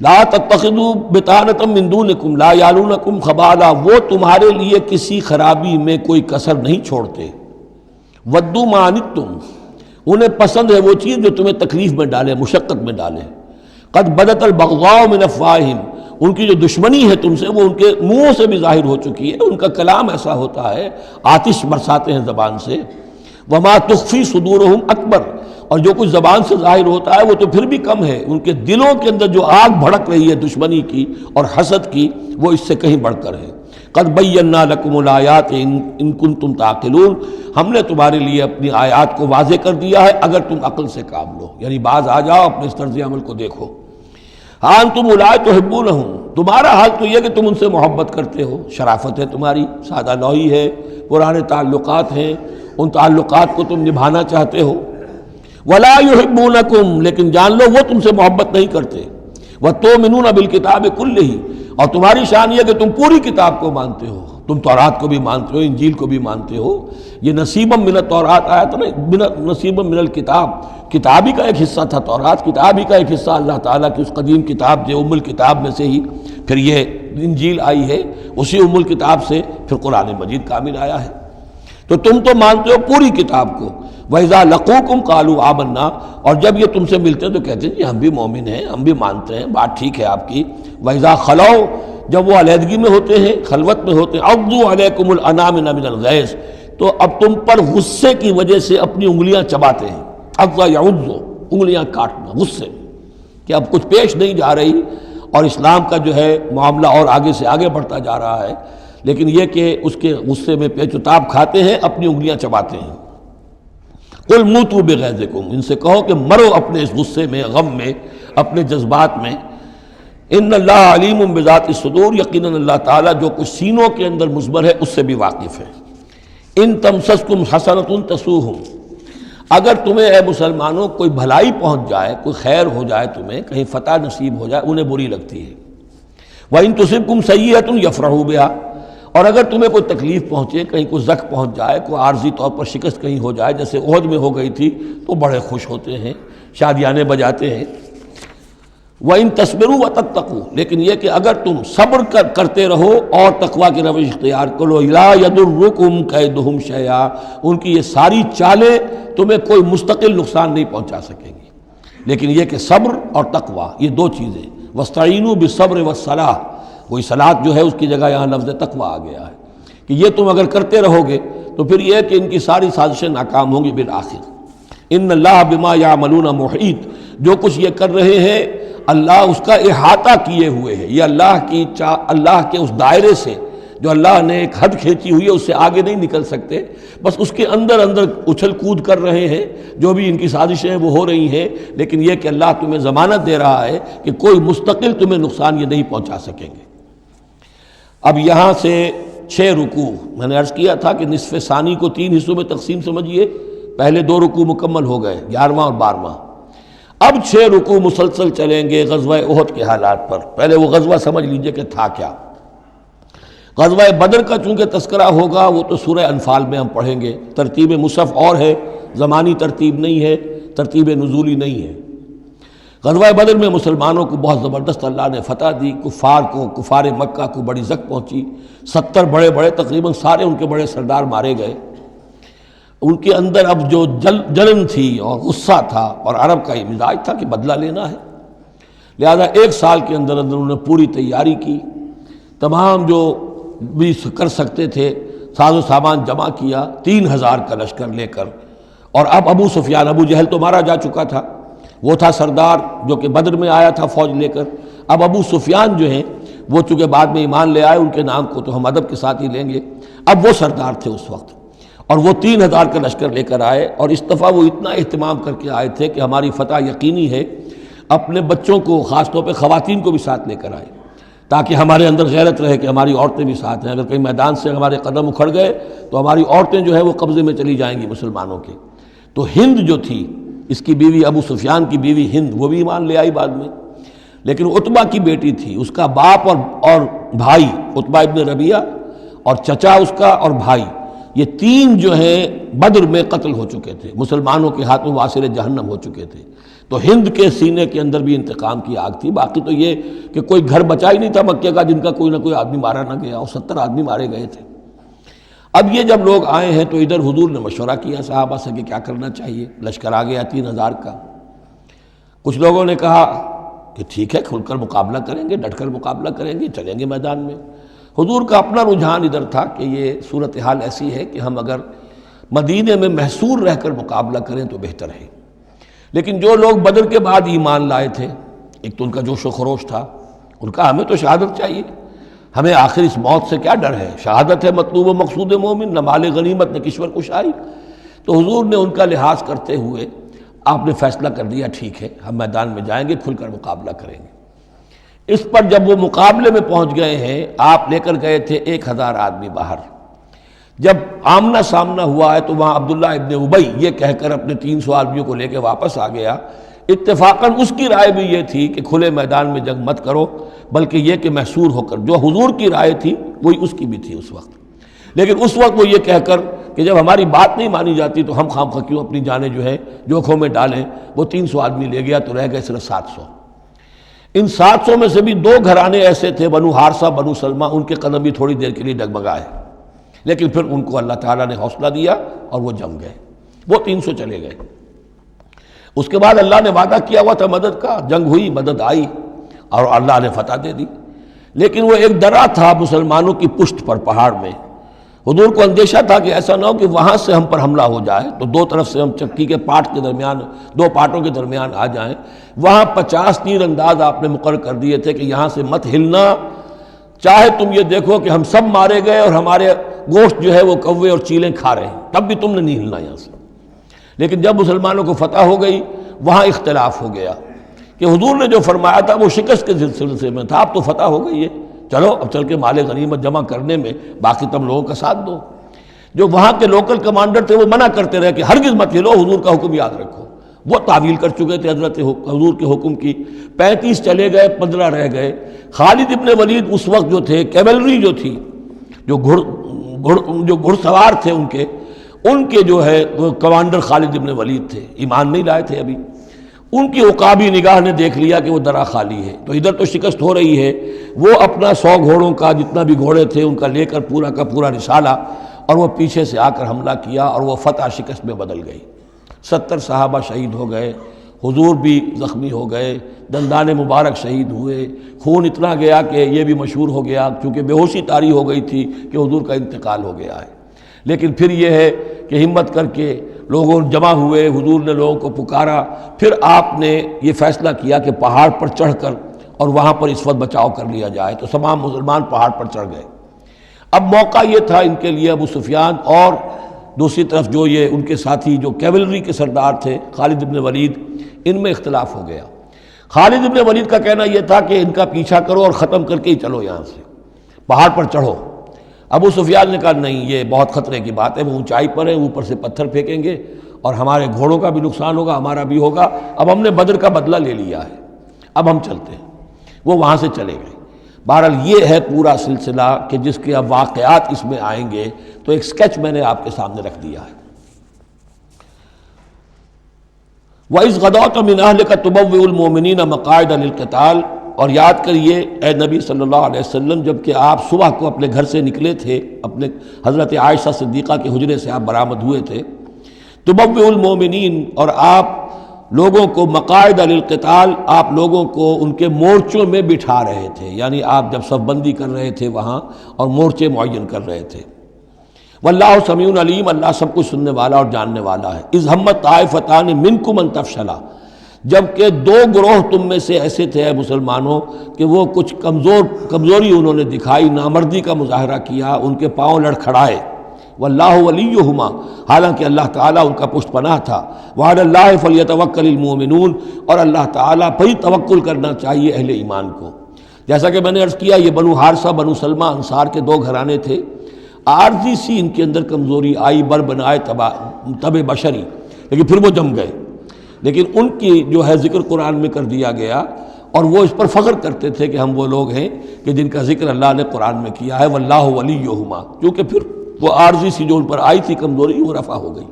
لا تتخذوا بطانۃ من دونکم لا یالونکم خبالا، وہ تمہارے لیے کسی خرابی میں کوئی کسر نہیں چھوڑتے۔ ودوا ما عنتم، انہیں پسند ہے وہ چیز جو تمہیں تکلیف میں ڈالے، مشقت میں ڈالے۔ قد بدت البغضاء من افواہہم، ان کی جو دشمنی ہے تم سے وہ ان کے منہوں سے بھی ظاہر ہو چکی ہے، ان کا کلام ایسا ہوتا ہے، آتش برساتے ہیں زبان سے۔ وما تخفی صدورہم اکبر، اور جو کچھ زبان سے ظاہر ہوتا ہے وہ تو پھر بھی کم ہے، ان کے دلوں کے اندر جو آگ بھڑک رہی ہے دشمنی کی اور حسد کی، وہ اس سے کہیں بڑھ کر ہے۔ قد بینا لکم الآیات ان کنتم تعقلون، ہم نے تمہارے لیے اپنی آیات کو واضح کر دیا ہے اگر تم عقل سے کام لو، یعنی باز آ جاؤ، اپنے اس طرز عمل کو دیکھو۔ ہاں انتم اولئک تحبونہم، تمہارا حال تو یہ کہ تم ان سے محبت کرتے ہو، شرافت ہے تمہاری، سادہ لوحی ہے، پرانے تعلقات ہیں، ان تعلقات کو تم نبھانا چاہتے ہو۔ ولا یحبونکم، لیکن جان لو وہ تم سے محبت نہیں کرتے۔ وتؤمنون بالکتاب کلہ، اور تمہاری شان یہ کہ تم پوری کتاب کو مانتے ہو، تم تورات کو بھی مانتے ہو، انجیل کو بھی مانتے ہو۔ یہ نصیبا من التورات آیا تھا نا، نصیبا من الکتاب، کتاب ہی کا ایک حصہ تھا تورات، کتاب ہی کا ایک حصہ اللہ تعالیٰ کی اس قدیم کتاب جو ام الکتاب میں سے ہی پھر یہ انجیل آئی ہے، اسی ام الکتاب سے پھر قرآن مجید کامل آیا ہے۔ تو تم تو مانتے ہو پوری کتاب کو۔ وَإِذَا لَقُوكُمْ قَالُوا آمَنَّا، اور جب یہ تم سے ملتے ہیں تو کہتے ہیں جی ہم بھی مومن ہیں، ہم بھی مانتے ہیں، بات ٹھیک ہے آپ کی۔ وَإِذَا خَلَوْا، جب وہ علیحدگی میں ہوتے ہیں، خلوت میں ہوتے ہیں، عَضُّوا عَلَيْكُمُ الْأَنَامِلَ مِنَ الْغَيْظِ، تو اب تم پر غصے کی وجہ سے اپنی انگلیاں چباتے ہیں۔ عَضَّ يَعُضُّ، انگلیاں کاٹنا غصے میں، کہ اب کچھ پیش نہیں جا رہی، اور اسلام کا جو ہے معاملہ اور آگے سے آگے بڑھتا جا رہا ہے، لیکن یہ کہ اس کے غصے میں پیچ و تاب کھاتے ہیں، اپنی انگلیاں چباتے ہیں۔ قل موتوا بغیظکم، ان سے کہو کہ مرو اپنے اس غصے میں، غم میں، اپنے جذبات میں۔ ان اللہ علیم بذات الصدور، یقیناً اللہ تعالیٰ جو کچھ سینوں کے اندر مضمر ہے اس سے بھی واقف ہے۔ ان تمسسکم حسنۃ تسؤہم، اگر تمہیں اے مسلمانوں کوئی بھلائی پہنچ جائے، کوئی خیر ہو جائے، تمہیں کہیں فتح نصیب ہو جائے، انہیں بری لگتی ہے۔ وَإِن تُصِبْكُمْ سَيِّئَةٌ يَفْرَحُوا بِهَا، اور اگر تمہیں کوئی تکلیف پہنچے، کہیں کوئی زخم پہنچ جائے، کوئی عارضی طور پر شکست کہیں ہو جائے، جیسے احد میں ہو گئی تھی، تو بڑے خوش ہوتے ہیں، شادیانے بجاتے ہیں۔ وَإِن تَصْبِرُوا وَتَتَّقُوا، لیکن یہ کہ اگر تم صبر کرتے رہو اور تقویٰ کی روش اختیار کرو، لَا يَضُرُّكُمْ كَيْدُهُمْ شَيْئًا، ان کی یہ ساری چالیں تمہیں کوئی مستقل نقصان نہیں پہنچا سکیں گی، لیکن یہ کہ صبر اور تقویٰ یہ دو چیزیں۔ وَاسْتَعِینُوا بِالصَّبْرِ وَالصَّلَاةِ، وہی صلاۃ جو ہے اس کی جگہ یہاں لفظ تقویٰ آ گیا ہے، کہ یہ تم اگر کرتے رہو گے تو پھر یہ کہ ان کی ساری سازشیں ناکام ہوں گی بالآخر۔ ان اللہ بما یعملون محیط، جو کچھ یہ کر رہے ہیں اللہ اس کا احاطہ کیے ہوئے ہے. یہ اللہ کے اس دائرے سے جو اللہ نے ایک حد کھینچی ہوئی ہے اس سے آگے نہیں نکل سکتے، بس اس کے اندر اچھل کود کر رہے ہیں. جو بھی ان کی سازشیں وہ ہو رہی ہیں، لیکن یہ کہ اللہ تمہیں ضمانت دے رہا ہے کہ کوئی مستقل تمہیں نقصان یہ نہیں پہنچا سکیں گے. اب یہاں سے 6 رکوع میں نے عرض کیا تھا کہ نصف ثانی کو 3 حصوں میں تقسیم سمجھیے. پہلے 2 رکوع مکمل ہو گئے، 11واں اور 12واں. اب 6 رکوع مسلسل چلیں گے غزوہ احد کے حالات پر. پہلے وہ غزوہ سمجھ لیجئے کہ تھا کیا. غزوہ بدر کا چونکہ تذکرہ ہوگا وہ تو سورہ انفال میں ہم پڑھیں گے. ترتیب مصحف اور ہے، زمانی ترتیب نہیں ہے، ترتیب نزولی نہیں ہے. غزوہ بدر میں مسلمانوں کو بہت زبردست اللہ نے فتح دی. کفار مکہ کو بڑی زک پہنچی. 70 بڑے تقریباً سارے ان کے بڑے سردار مارے گئے. ان کے اندر اب جو جلن تھی اور غصہ تھا، اور عرب کا یہ مزاج تھا کہ بدلہ لینا ہے، لہذا 1 سال کے اندر انہوں نے پوری تیاری کی. تمام جو بھی کر سکتے تھے ساز و سامان جمع کیا 3000 کا لشکر لے کر. اور اب ابو سفیان، ابو جہل تو مارا جا چکا تھا، وہ تھا سردار جو کہ بدر میں آیا تھا فوج لے کر. اب ابو سفیان جو ہیں وہ چونکہ بعد میں ایمان لے آئے، ان کے نام کو تو ہم ادب کے ساتھ ہی لیں گے. اب وہ سردار تھے اس وقت، اور وہ 3000 کا لشکر لے کر آئے. اور اس دفعہ وہ اتنا اہتمام کر کے آئے تھے کہ ہماری فتح یقینی ہے. اپنے بچوں کو، خاص طور پہ خواتین کو بھی ساتھ لے کر آئے تاکہ ہمارے اندر غیرت رہے کہ ہماری عورتیں بھی ساتھ ہیں. اگر کہیں میدان سے ہمارے قدم اکھڑ گئے تو ہماری عورتیں جو ہے وہ قبضے میں چلی جائیں گی مسلمانوں کے. تو ہند جو تھی، اس کی بیوی، ابو سفیان کی بیوی ہند، وہ بھی ایمان لے آئی بعد میں. لیکن عتبہ کی بیٹی تھی، اس کا باپ اور بھائی عتبہ ابن ربیعہ، اور چچا اس کا اور بھائی، یہ 3 جو ہیں بدر میں قتل ہو چکے تھے، مسلمانوں کے ہاتھوں واصل جہنم ہو چکے تھے. تو ہند کے سینے کے اندر بھی انتقام کی آگ تھی. باقی تو یہ کہ کوئی گھر بچا ہی نہیں تھا مکے کا جن کا کوئی نہ کوئی آدمی مارا نہ گیا، اور 70 آدمی مارے گئے تھے. اب یہ جب لوگ آئے ہیں تو ادھر حضور نے مشورہ کیا صحابہ سے کہ کیا کرنا چاہیے. لشکر آ گیا 3000 کا. کچھ لوگوں نے کہا کہ ٹھیک ہے، کھل کر مقابلہ کریں گے، ڈٹ کر مقابلہ کریں گے، چلیں گے میدان میں. حضور کا اپنا رجحان ادھر تھا کہ یہ صورتحال ایسی ہے کہ ہم اگر مدینے میں محصور رہ کر مقابلہ کریں تو بہتر ہے. لیکن جو لوگ بدر کے بعد ایمان لائے تھے، ایک تو ان کا جوش و خروش تھا، ان کا ہمیں تو شہادت چاہیے، ہمیں آخر اس موت سے کیا ڈر ہے، شہادت ہے مطلوب و مقصود مومن، نہ مال غنیمت نہ کشور کشائی. تو حضور نے ان کا لحاظ کرتے ہوئے آپ نے فیصلہ کر دیا ٹھیک ہے ہم میدان میں جائیں گے، کھل کر مقابلہ کریں گے. اس پر جب وہ مقابلے میں پہنچ گئے ہیں، آپ لے کر گئے تھے 1000 آدمی باہر. جب آمنا سامنا ہوا ہے تو وہاں عبداللہ ابن ابی یہ کہہ کر اپنے 300 آدمیوں کو لے کے واپس آ گیا. اتفاقاً اس کی رائے بھی یہ تھی کہ کھلے میدان میں جنگ مت کرو، بلکہ یہ کہ محصور ہو کر، جو حضور کی رائے تھی وہی اس کی بھی تھی اس وقت. لیکن اس وقت وہ یہ کہہ کر کہ جب ہماری بات نہیں مانی جاتی تو ہم خام خواہ کیوں اپنی جانیں جو ہے جوکھوں میں ڈالیں. وہ 300 آدمی لے گیا تو رہ گئے صرف 700. ان 700 میں سے بھی 2 گھرانے ایسے تھے، بنو حارثہ بنو سلمہ، ان کے قدم بھی تھوڑی دیر کے لیے ڈگمگائے، لیکن پھر ان کو اللہ تعالیٰ نے حوصلہ دیا اور وہ جم گئے. وہ 300 چلے گئے. اس کے بعد اللہ نے وعدہ کیا ہوا تھا مدد کا، جنگ ہوئی، مدد آئی اور اللہ نے فتح دے دی. لیکن وہ ایک درہ تھا مسلمانوں کی پشت پر پہاڑ میں. حضور کو اندیشہ تھا کہ ایسا نہ ہو کہ وہاں سے ہم پر حملہ ہو جائے تو 2 طرف سے ہم چکی کے پاٹ کے درمیان، 2 پاٹوں کے درمیان آ جائیں. وہاں 50 تیر انداز آپ نے مقرر کر دیے تھے کہ یہاں سے مت ہلنا، چاہے تم یہ دیکھو کہ ہم سب مارے گئے اور ہمارے گوشت جو ہے وہ کوے اور چیلیں کھا رہے ہیں، تب بھی تم نے نہیں ہلنا یہاں سے. لیکن جب مسلمانوں کو فتح ہو گئی وہاں اختلاف ہو گیا کہ حضور نے جو فرمایا تھا وہ شکست کے سلسلے میں تھا. اب تو فتح ہو گئی ہے، چلو اب چل کے مال غنیمت جمع کرنے میں باقی تم لوگوں کا ساتھ دو. جو وہاں کے لوکل کمانڈر تھے وہ منع کرتے رہے کہ ہرگز مت ہلو، حضور کا حکم یاد رکھو. وہ تعویل کر چکے تھے حضرت حضور کے حکم کی. 35 چلے گئے، 15 رہ گئے. خالد ابن ولید اس وقت جو تھے، کیولری جو تھی، جو گھڑ سوار تھے ان کے جو ہے وہ کمانڈر خالد ابن ولید تھے، ایمان نہیں لائے تھے ابھی. ان کی عقابی نگاہ نے دیکھ لیا کہ وہ درہ خالی ہے، تو ادھر تو شکست ہو رہی ہے. وہ اپنا 100 گھوڑوں کا جتنا بھی گھوڑے تھے ان کا لے کر پورا کا پورا رسالہ، اور وہ پیچھے سے آ کر حملہ کیا اور وہ فتح شکست میں بدل گئی. 70 صحابہ شہید ہو گئے، حضور بھی زخمی ہو گئے، دندان مبارک شہید ہوئے. خون اتنا گیا کہ یہ بھی مشہور ہو گیا کیونکہ بے ہوشی طاری ہو گئی تھی کہ حضور کا انتقال ہو گیا ہے. لیکن پھر یہ ہے کہ ہمت کر کے لوگوں جمع ہوئے، حضور نے لوگوں کو پکارا، پھر آپ نے یہ فیصلہ کیا کہ پہاڑ پر چڑھ کر اور وہاں پر اس وقت بچاؤ کر لیا جائے، تو تمام مسلمان پہاڑ پر چڑھ گئے۔ اب موقع یہ تھا ان کے لیے، ابو سفیان اور دوسری طرف جو یہ ان کے ساتھی جو کیولری کے سردار تھے خالد بن ولید، ان میں اختلاف ہو گیا۔ خالد بن ولید کا کہنا یہ تھا کہ ان کا پیچھا کرو اور ختم کر کے ہی چلو، یہاں سے پہاڑ پر چڑھو۔ ابو سفیان نے کہا نہیں، یہ بہت خطرے کی بات ہے، وہ اونچائی پر ہے، اوپر سے پتھر پھینکیں گے اور ہمارے گھوڑوں کا بھی نقصان ہوگا، ہمارا بھی ہوگا، اب ہم نے بدر کا بدلہ لے لیا ہے، اب ہم چلتے ہیں۔ وہ وہاں سے چلے گئے۔ بہرحال یہ ہے پورا سلسلہ کہ جس کے اب واقعات اس میں آئیں گے، تو ایک سکیچ میں نے آپ کے سامنے رکھ دیا ہے۔ وَإِذْ غَدَوْتَ مِنْ أَهْلِكَ تُبَوِّئُ الْمُؤْمِنِينَ مَقَاعِدَ لِلْقِتَالِ، اور یاد کریے اے نبی صلی اللہ علیہ وسلم، جب کہ آپ صبح کو اپنے گھر سے نکلے تھے، اپنے حضرت عائشہ صدیقہ کے حجرے سے آپ برآمد ہوئے تھے، تُبَوِّئُ الْمُؤْمِنِينَ، اور آپ لوگوں کو مقاعد للقتال، آپ لوگوں کو ان کے مورچوں میں بٹھا رہے تھے، یعنی آپ جب صف بندی کر رہے تھے وہاں اور مورچے معین کر رہے تھے۔ واللہ سمیع علیم، اللہ سب کچھ سننے والا اور جاننے والا ہے۔ اذ ہمت طائفتان منکم ان تفشلا، جبکہ دو گروہ تم میں سے ایسے تھے اے مسلمانوں کہ وہ کچھ کمزوری انہوں نے دکھائی، نامردی کا مظاہرہ کیا، ان کے پاؤں لڑکھڑائے۔ واللہ ولیہما، حالانکہ اللہ تعالیٰ ان کا پشت پناہ تھا۔ وعلی اللہ فلیتوکل المؤمنون، اور اللہ تعالیٰ پر ہی توکل کرنا چاہیے اہل ایمان کو۔ جیسا کہ میں نے عرض کیا، یہ بنو حارثہ بنو سلمہ انصار کے دو گھرانے تھے، عارضی سی ان کے اندر کمزوری آئی، بر بنائے تب بشری، لیکن پھر وہ جم گئے۔ لیکن ان کی جو ہے ذکر قرآن میں کر دیا گیا، اور وہ اس پر فخر کرتے تھے کہ ہم وہ لوگ ہیں کہ جن کا ذکر اللہ نے قرآن میں کیا ہے، واللہ ولیہما، کیونکہ پھر وہ عارضی سی جو ان پر آئی تھی کمزوری، وہ رفع ہو گئی۔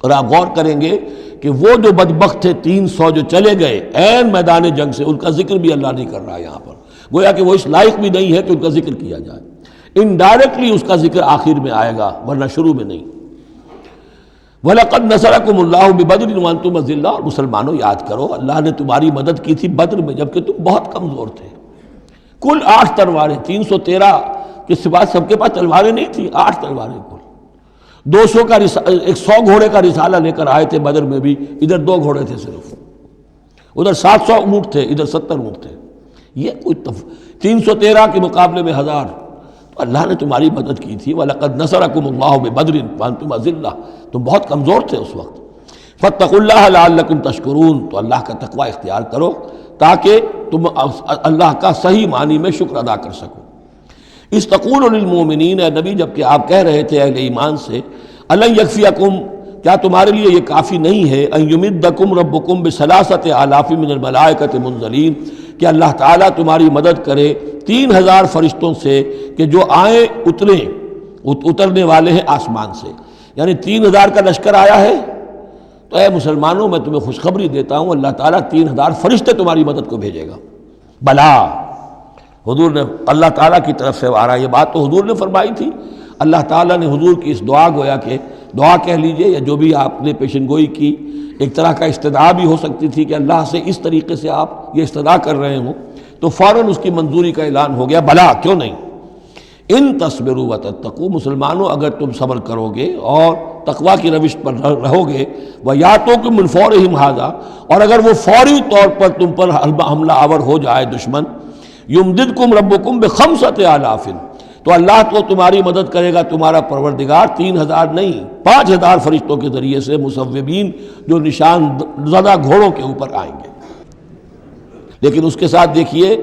اور آپ غور کریں گے کہ وہ جو بدبخت تھے 300 جو چلے گئے عین میدان جنگ سے، ان کا ذکر بھی اللہ نہیں کر رہا یہاں پر، گویا کہ وہ اس لائق بھی نہیں ہے کہ ان کا ذکر کیا جائے۔ انڈائریکٹلی اس کا ذکر آخر میں آئے گا، ورنہ شروع میں نہیں۔ وَلَقَدْ نَصَرَكُمُ اللَّهُ بِبَدْرٍ وَأَنْتُمْ أَذِلَّةٌ، اور مسلمانوں یاد کرو اللہ نے تمہاری مدد کی تھی بدر میں جبکہ تم بہت کمزور تھے۔ کل 8 تلواریں، 313 کے سوا سب کے پاس تلواریں نہیں تھیں، 8 تلواریں کل۔ 200 کا 100 گھوڑے کا رسالہ لے کر آئے تھے بدر میں بھی، ادھر 2 گھوڑے تھے صرف، ادھر 700 اونٹ تھے، ادھر 70 اونٹ تھے۔ یہ کوئی 313 کے مقابلے میں 1000، اللہ نے تمہاری مدد کی تھی۔ وَلَقَدْ نَصَرَكُمُ اللَّهُ بِبَدْرٍ وَأَنْتُمْ أَذِلَّةٌ، تم بہت کمزور تھے اس وقت۔ فَاتَّقُوا اللَّهَ لَعَلَّكُمْ تَشْكُرُونَ، تو اللہ کا تقوی اختیار کرو تاکہ تم اللہ کا صحیح معنی میں شکر ادا کر سکو۔ اِذْ تَقُولُ لِلْمُؤْمِنِينَ، اے نبی جب کہ آپ کہہ رہے تھے اہل ایمان سے، أَلَنْ يَكْفِيَكُمْ، کیا تمہارے لیے یہ کافی نہیں ہے، أَنْ يُمِدَّكُمْ رَبُّكُمْ بِثَلَاثَةِ آلَافٍ مِّنَ الْمَلَائِكَةِ مُنزَلِينَ، کہ اللہ تعالیٰ تمہاری مدد کرے 3000 فرشتوں سے کہ جو آئیں اترنے والے ہیں آسمان سے، یعنی 3000 کا لشکر آیا ہے۔ تو اے مسلمانوں میں تمہیں خوشخبری دیتا ہوں، اللہ تعالیٰ 3000 فرشتے تمہاری مدد کو بھیجے گا۔ بلا، حضور نے اللہ تعالیٰ کی طرف سے آ رہا، یہ بات تو حضور نے فرمائی تھی، اللہ تعالیٰ نے حضور کی اس دعا، گویا کہ دعا کہہ لیجئے یا جو بھی آپ نے پیشن گوئی کی، ایک طرح کا استدعا بھی ہو سکتی تھی کہ اللہ سے اس طریقے سے آپ یہ استدعا کر رہے ہوں، تو فوراً اس کی منظوری کا اعلان ہو گیا، بلا کیوں نہیں۔ ان تصبروا وتتقوا، مسلمانوں اگر تم صبر کرو گے اور تقوی کی روش پر رہو گے، وَيَأْتُوكُم مِّن فَوْرِهِمْ هَٰذَا، اور اگر وہ فوری طور پر تم پر حملہ آور ہو جائے دشمن، يُمْدِدْكُمْ رَبُّكُمْ بِخَمْسَةِ آلَافٍ، تو اللہ تو تمہاری مدد کرے گا تمہارا پروردگار 3000 نہیں 5000 فرشتوں کے ذریعے سے، مصوبین جو نشان زدہ گھوڑوں کے اوپر آئیں گے۔ لیکن اس کے ساتھ دیکھیے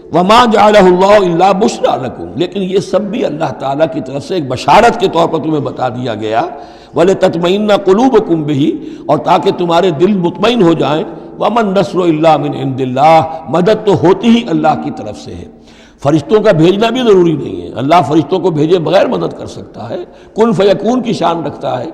وَمَا جَعَلَهُ اللَّهُ إِلَّا بُشْرَىٰ لَكُمْ، لیکن یہ سب بھی اللہ تعالیٰ کی طرف سے ایک بشارت کے طور پر تمہیں بتا دیا گیا، وَلِتَطْمَئِنَّ قُلُوبُكُمْ بِهِ، اور تاکہ تمہارے دل مطمئن ہو جائیں، وَمَا النَّصْرُ إِلَّا مِنْ عِنْدِ اللَّهِ، مدد تو ہوتی ہی اللہ کی طرف سے ہے، فرشتوں کا بھیجنا بھی ضروری نہیں ہے، اللہ فرشتوں کو بھیجے بغیر مدد کر سکتا ہے، کن فیکون کی شان رکھتا ہے،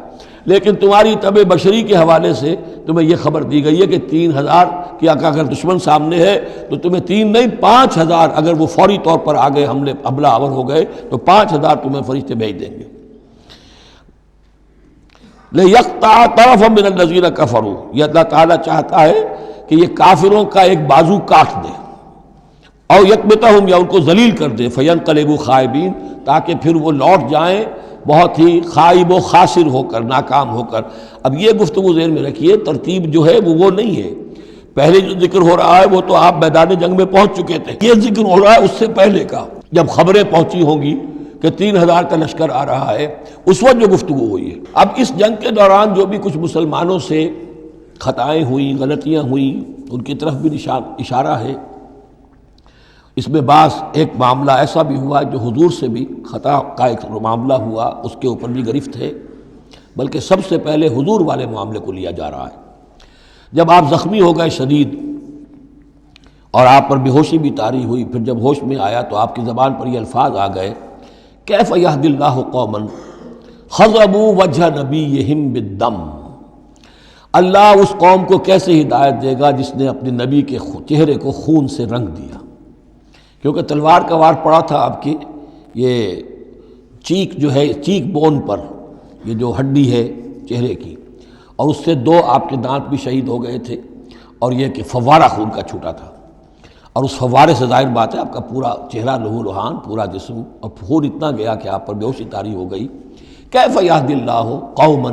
لیکن تمہاری طبع بشری کے حوالے سے تمہیں یہ خبر دی گئی ہے کہ 3000 کی اگر دشمن سامنے ہے تو تمہیں 3 نہیں 5000، اگر وہ فوری طور پر آگے حملہ آور ہو گئے تو 5000 تمہیں فرشتے بھیج دیں گے۔ لِيَقْطَعَ طَرَفًا مِّنَ الَّذِينَ كَفَرُوا، یہ اللہ تعالیٰ چاہتا ہے کہ یہ کافروں کا ایک بازو کاٹ دے، اور یکبتہم، یا ان کو ذلیل کر دے، فینقلبوا خائبین، تاکہ پھر وہ لوٹ جائیں بہت ہی خائب و خاسر ہو کر، ناکام ہو کر۔ اب یہ گفتگو ذہن میں رکھیے، ترتیب جو ہے وہ نہیں ہے۔ پہلے جو ذکر ہو رہا ہے وہ تو آپ میدان جنگ میں پہنچ چکے تھے، یہ ذکر ہو رہا ہے اس سے پہلے کا، جب خبریں پہنچی ہوں گی کہ 3000 کا لشکر آ رہا ہے، اس وقت جو گفتگو ہوئی ہے۔ اب اس جنگ کے دوران جو بھی کچھ مسلمانوں سے خطائیں ہوئیں، غلطیاں ہوئیں، ان کی طرف بھی اشارہ ہے۔ اس میں بعض ایک معاملہ ایسا بھی ہوا جو حضور سے بھی خطا کا ایک معاملہ ہوا، اس کے اوپر بھی گرفت ہے، بلکہ سب سے پہلے حضور والے معاملے کو لیا جا رہا ہے۔ جب آپ زخمی ہو گئے شدید اور آپ پر بے ہوشی بھی طاری ہوئی، پھر جب ہوش میں آیا تو آپ کی زبان پر یہ الفاظ آ گئے، کیف یہدی اللہ قوما خضبوا وجہ نبیہم بالدم، اللہ اس قوم کو کیسے ہدایت دے گا جس نے اپنے نبی کے چہرے کو خون سے رنگ دیا، کیونکہ تلوار کا وار پڑا تھا آپ کی، یہ چیک جو ہے، چیک بون پر، یہ جو ہڈی ہے چہرے کی، اور اس سے 2 آپ کے دانت بھی شہید ہو گئے تھے، اور یہ کہ فوارہ خون کا چھوٹا تھا، اور اس فوارے سے ظاہر بات ہے آپ کا پورا چہرہ لہو لہان، پورا جسم، اور خون اتنا گیا کہ آپ پر بے ہوشی طاری ہو گئی۔ کیف یہدی اللہ قوما،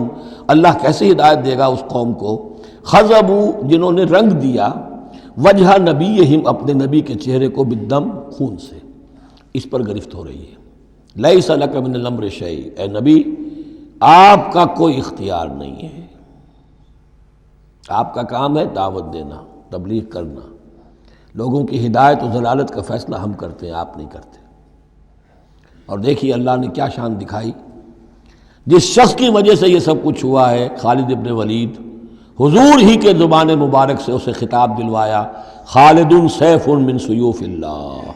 اللہ کیسے ہدایت دے گا اس قوم کو، خضبوا جنہوں نے رنگ دیا، وجہ نبیہم اپنے نبی کے چہرے کو، بالدم خون سے۔ اس پر گرفت ہو رہی ہے، لیس لک من الامر شیء، اے نبی آپ کا کوئی اختیار نہیں ہے، آپ کا کام ہے دعوت دینا، تبلیغ کرنا، لوگوں کی ہدایت و ضلالت کا فیصلہ ہم کرتے ہیں، آپ نہیں کرتے۔ اور دیکھیے اللہ نے کیا شان دکھائی، جس شخص کی وجہ سے یہ سب کچھ ہوا ہے، خالد ابن ولید، حضور ہی کے زبان مبارک سے اسے خطاب دلوایا، خالد سیف من سیوف اللہ،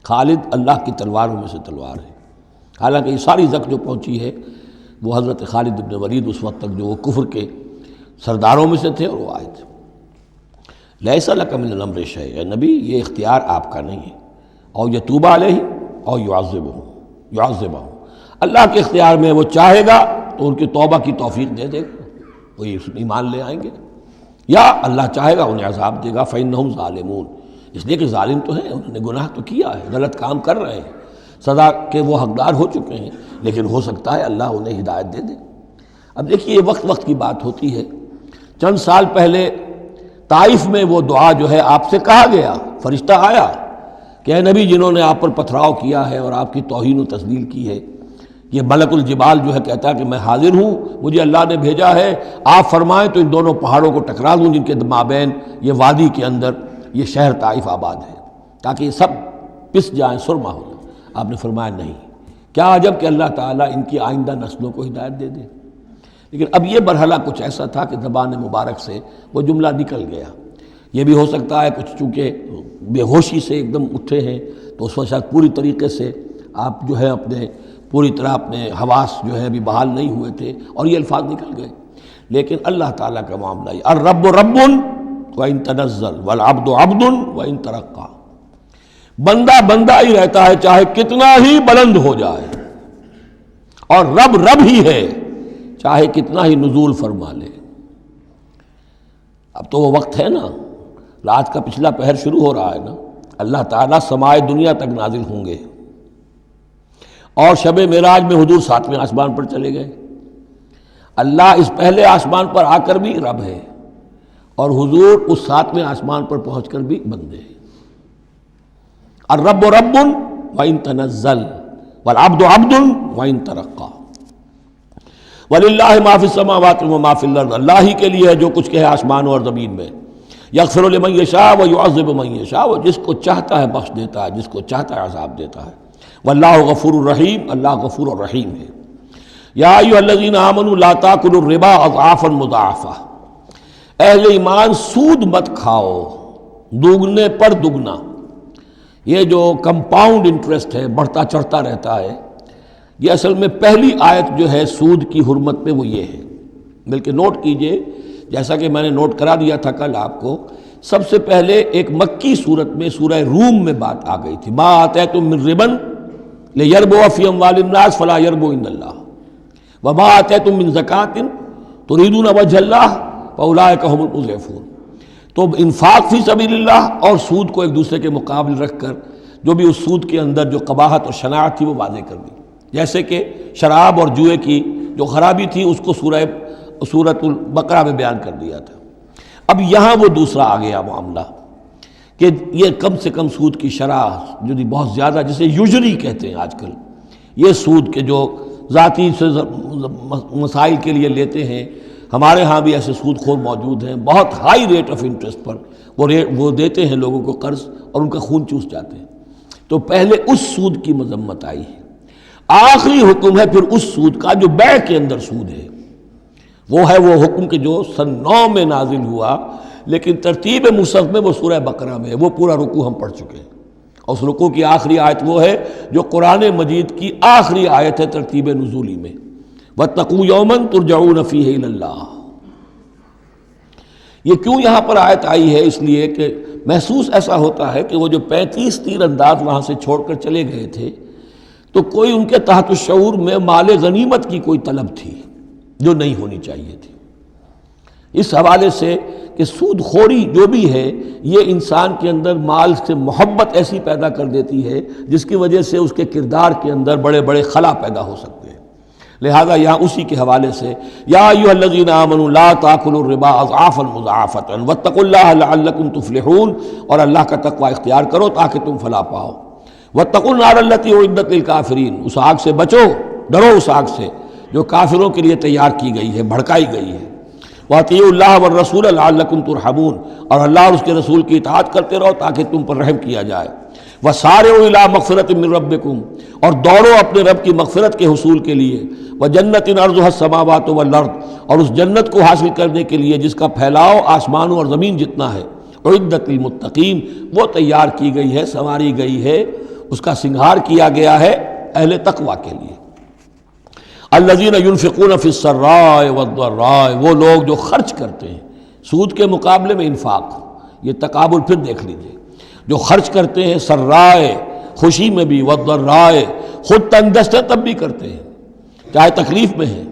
خالد اللہ کی تلواروں میں سے تلوار ہے۔ حالانکہ یہ ساری زخ جو پہنچی ہے وہ حضرت خالد ابن ولید اس وقت تک جو وہ کفر کے سرداروں میں سے تھے اور وہ آئے تھے۔ لیس لک من الامر شیء، اے نبی یہ اختیار آپ کا نہیں ہے، اور یتوب علیہم اور یعذبہم، اللہ کے اختیار میں، وہ چاہے گا تو ان کی توبہ کی توفیق دے دے گا، وہ ایمان لے آئیں گے، یا اللہ چاہے گا انہیں عذاب دے گا، فإنہم ظالمون، اس لیے کہ ظالم تو ہیں، انہوں نے گناہ تو کیا ہے، غلط کام کر رہے ہیں، سزا کے وہ حقدار ہو چکے ہیں، لیکن ہو سکتا ہے اللہ انہیں ہدایت دے دے۔ اب دیکھیے یہ وقت کی بات ہوتی ہے، چند سال پہلے طائف میں وہ دعا جو ہے آپ سے کہا گیا، فرشتہ آیا کہ اے نبی جنہوں نے آپ پر پتھراؤ کیا ہے اور آپ کی توہین و تذلیل کی ہے، یہ ملک الجبال جو ہے کہتا ہے کہ میں حاضر ہوں، مجھے اللہ نے بھیجا ہے، آپ فرمائیں تو ان دونوں پہاڑوں کو ٹکرا دوں جن کے مابین یہ وادی کے اندر یہ شہر طائف آباد ہے، تاکہ یہ سب پس جائیں، سرما ہو جائیں۔ آپ نے فرمایا نہیں، کیا عجب کہ اللہ تعالیٰ ان کی آئندہ نسلوں کو ہدایت دے دے۔ لیکن اب یہ مرحلہ کچھ ایسا تھا کہ زبان مبارک سے وہ جملہ نکل گیا۔ یہ بھی ہو سکتا ہے کچھ چونکہ بے ہوشی سے ایک دم اٹھے ہیں تو اس وقت شاید پوری طریقے سے آپ جو ہے اپنے پوری طرح اپنے حواس جو ہے ابھی بحال نہیں ہوئے تھے اور یہ الفاظ نکل گئے۔ لیکن اللہ تعالیٰ کا معاملہ یہ الرب رب وإن تنزل والعبد عبد وإن ترقى، بندہ بندہ ہی رہتا ہے چاہے کتنا ہی بلند ہو جائے، اور رب رب ہی ہے چاہے کتنا ہی نزول فرما لے۔ اب تو وہ وقت ہے نا، رات کا پچھلا پہر شروع ہو رہا ہے نا، اللہ تعالیٰ سمائے دنیا تک نازل ہوں گے، اور شب معراج میں حضور 7ویں آسمان پر چلے گئے۔ اللہ اس پہلے آسمان پر آ کر بھی رب ہے، اور حضور اس 7ویں آسمان پر پہنچ کر بھی بندے ہیں۔ الرب رب وإن تنزل والعبد عبد وإن ترقى وَلِلَّهِ مَا فِي السَّمَاوَاتِ وَمَا فِي الْأَرْضِ، اللہ ہی کے لیے ہے جو کچھ کہ ہے آسمانوں اور زمین میں۔ یغفر لمن یشاء ویعذب من یشاء، وہ جس کو چاہتا ہے بخش دیتا ہے، جس کو چاہتا ہے عذاب دیتا ہے۔ واللہ غفور الرحیم، اللہ غفور الرحیم ہے۔ یا ایھا الذین آمنوا لا تاکلوا الربا اضعافا مضاعفہ، اہل ایمان سود مت کھاؤ دوگنے پر دگنا۔ یہ جو کمپاؤنڈ انٹرسٹ ہے، بڑھتا چڑھتا رہتا ہے، یہ اصل میں پہلی آیت جو ہے سود کی حرمت میں وہ یہ ہے۔ بلکہ نوٹ کیجئے، جیسا کہ میں نے نوٹ کرا دیا تھا کل آپ کو، سب سے پہلے ایک مکی صورت میں سورہ روم میں بات آ گئی تھی، ما آتیتم من ربا لیربو فی اموال الناس فلا یربو عند اللہ وما آتیتم من زکاۃ تریدون وجہ اللہ فاولئک هم المضعفون۔ تو انفاق فی سبیل اللہ اور سود کو ایک دوسرے کے مقابل رکھ کر جو بھی اس سود کے اندر جو قباحت اور شناعت تھی وہ واضح کر دی۔ جیسے کہ شراب اور جوئے کی جو خرابی تھی اس کو سورۃ البقرہ میں بیان کر دیا تھا۔ اب یہاں وہ دوسرا آ گیا معاملہ کہ یہ کم سے کم سود کی شرح جو بہت زیادہ، جسے یوجری کہتے ہیں آج کل، یہ سود کے جو ذاتی سے مسائل کے لیے لیتے ہیں، ہمارے ہاں بھی ایسے سود خور موجود ہیں، بہت ہائی ریٹ آف انٹرسٹ پر وہ دیتے ہیں لوگوں کو قرض اور ان کا خون چوس جاتے ہیں۔ تو پہلے اس سود کی مذمت آئی ہے، آخری حکم ہے پھر اس سود کا جو بیع کے اندر سود ہے، وہ ہے وہ حکم کہ جو سن 9 میں نازل ہوا، لیکن ترتیب مصحف میں وہ سورہ بقرہ میں ہے، وہ پورا رکوع ہم پڑھ چکے ہیں، اور اس رکوع کی آخری آیت وہ ہے جو قرآن مجید کی آخری آیت ہے ترتیب نزولی میں، وَاتَّقُوا يَوْمًا تُرْجَعُونَ فِيهِ إِلَى اللَّهِ۔ یہ کیوں یہاں پر آیت آئی ہے؟ اس لیے کہ محسوس ایسا ہوتا ہے کہ وہ جو 35 تیر انداز وہاں سے چھوڑ کر چلے گئے تھے تو کوئی ان کے تحت الشعور میں مال غنیمت کی کوئی طلب تھی جو نہیں ہونی چاہیے تھی۔ اس حوالے سے کہ سود خوری جو بھی ہے یہ انسان کے اندر مال سے محبت ایسی پیدا کر دیتی ہے جس کی وجہ سے اس کے کردار کے اندر بڑے بڑے خلا پیدا ہو سکتے ہیں۔ لہذا یہاں اسی کے حوالے سے یا ایھا الذین آمنوا لا تاکلوا الربا اضعافا مضاعفۃ واتقوا اللہ لعلکم تفلحون، اور اللہ کا تقوی اختیار کرو تاکہ تم فلاح پاؤ۔ واتقوا النار التی اعدت للکافرین، اس آگ سے بچو، ڈرو اس آگ سے جو کافروں کے لیے تیار کی گئی ہے، بھڑکائی گئی ہے۔ وَأَطِیعُوا اللَّهَ وَالرَّسُولَ لَعَلَّکُمْ تُرْحَمُونَ، اور اللہ اور اس کے رسول کی اطاعت کرتے رہو تاکہ تم پر رحم کیا جائے۔ وَسَارِعُوا إِلَىٰ مَغْفِرَةٍ مِّن رَّبِّكُمْ، اور دوڑو اپنے رب کی مغفرت کے حصول کے لیے۔ وَجَنَّةٍ عَرْضُهَا السَّمَاوَاتُ وَالْأَرْضُ، اور اس جنت کو حاصل کرنے کے لیے جس کا پھیلاؤ آسمانوں اور زمین جتنا ہے۔ اعدت للمتقین، وہ تیار کی گئی ہے، سنواری گئی ہے، اس کا سنگھار کیا گیا ہے اہل تقوی کے لیے۔ الذین ينفقون فی السراء والضراء، وہ لوگ جو خرچ کرتے ہیں سود کے مقابلے میں انفاق، یہ تقابل پھر دیکھ لیجئے، جو خرچ کرتے ہیں سرائے خوشی میں بھی، والضراء خود تنگ دست ہیں تب بھی کرتے ہیں چاہے تکلیف میں ہیں،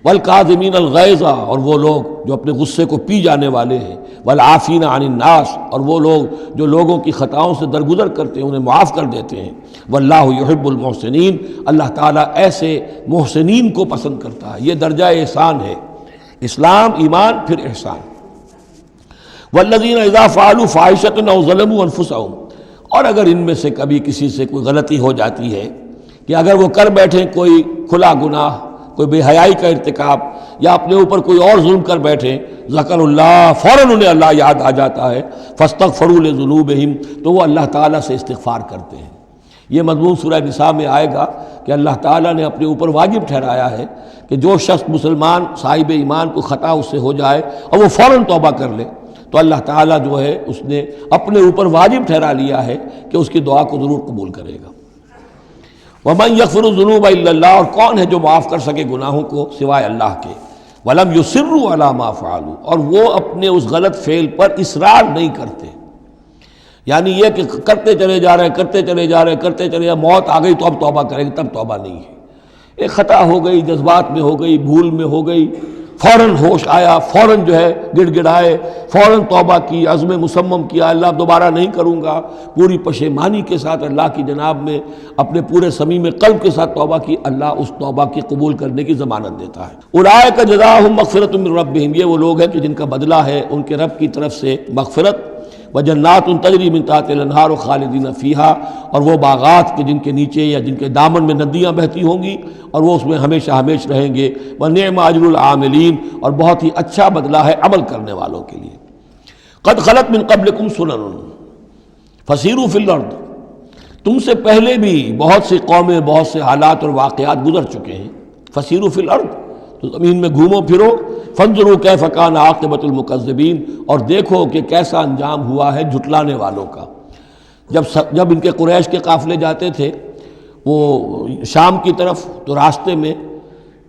والکاظمین الغیظ، اور وہ لوگ جو اپنے غصے کو پی جانے والے ہیں، والعافین عن الناس، اور وہ لوگ جو لوگوں کی خطاؤں سے درگزر کرتے ہیں انہیں معاف کر دیتے ہیں۔ واللہ یحب المحسنین، اللہ تعالیٰ ایسے محسنین کو پسند کرتا ہے، یہ درجہ احسان ہے، اسلام، ایمان، پھر احسان۔ والذین اذا فعلوا فاحشۃ او ظلموا انفسهم، اور اگر ان میں سے کبھی کسی سے کوئی غلطی ہو جاتی ہے کہ اگر وہ کر بیٹھیں کوئی کھلا گناہ، کوئی بے حیائی کا ارتکاب، یا اپنے اوپر کوئی اور ظلم کر بیٹھیں، ذکر اللہ، فوراً انہیں اللہ یاد آ جاتا ہے، فاستغفروا لذنوبہم، تو وہ اللہ تعالیٰ سے استغفار کرتے ہیں۔ یہ مضمون سورہ نساء میں آئے گا کہ اللہ تعالیٰ نے اپنے اوپر واجب ٹھہرایا ہے کہ جو شخص مسلمان صاحب ایمان کو خطا اس سے ہو جائے اور وہ فوراً توبہ کر لے تو اللہ تعالیٰ جو ہے اس نے اپنے اوپر واجب ٹھہرا لیا ہے کہ اس کی دعا کو ضرور قبول کرے گا۔ وَمَن يَغْفِرُ الذُّنُوبَ إِلَّا اللَّهُ، اور کون ہے جو معاف کر سکے گناہوں کو سوائے اللہ کے۔ وَلَمْ يُصِرُّوا عَلَىٰ مَا فَعَلُوا، اور وہ اپنے اس غلط فعل پر اصرار نہیں کرتے، یعنی یہ کہ کرتے چلے جا رہے کرتے چلے جا رہے، موت آ گئی تو اب توبہ کریں گے، تب توبہ نہیں ہے۔ ایک خطا ہو گئی، جذبات میں ہو گئی، بھول میں ہو گئی، فوراً ہوش آیا، فوراً جو ہے گڑ گڑائے، فوراً توبہ کی، عزم مصمم کیا اللہ دوبارہ نہیں کروں گا، پوری پشیمانی کے ساتھ اللہ کی جناب میں اپنے پورے صمیم قلب کے ساتھ توبہ کی، اللہ اس توبہ کی قبول کرنے کی ضمانت دیتا ہے۔ اولئک جزاؤہم مغفرۃ من ربہم، یہ وہ لوگ ہیں کہ جن کا بدلہ ہے ان کے رب کی طرف سے مغفرت، وجنات تجری من تحتہا الانہار خالدین فیہا، اور وہ باغات کے جن کے نیچے یا جن کے دامن میں ندیاں بہتی ہوں گی اور وہ اس میں ہمیشہ ہمیش رہیں گے۔ ونعم اجر العاملین، اور بہت ہی اچھا بدلہ ہے عمل کرنے والوں کے لیے۔ قد خلت من قبلکم سنن فسیروا فی الارض، تم سے پہلے بھی بہت سی قومیں، بہت سے حالات اور واقعات گزر چکے ہیں۔ فسیروا فی الارض، تو زمین میں گھومو پھرو، فانظروا کیف کان عاقبۃ المکذبین، اور دیکھو کہ کیسا انجام ہوا ہے جھٹلانے والوں کا۔ جب ان کے قریش کے قافلے جاتے تھے وہ شام کی طرف تو راستے میں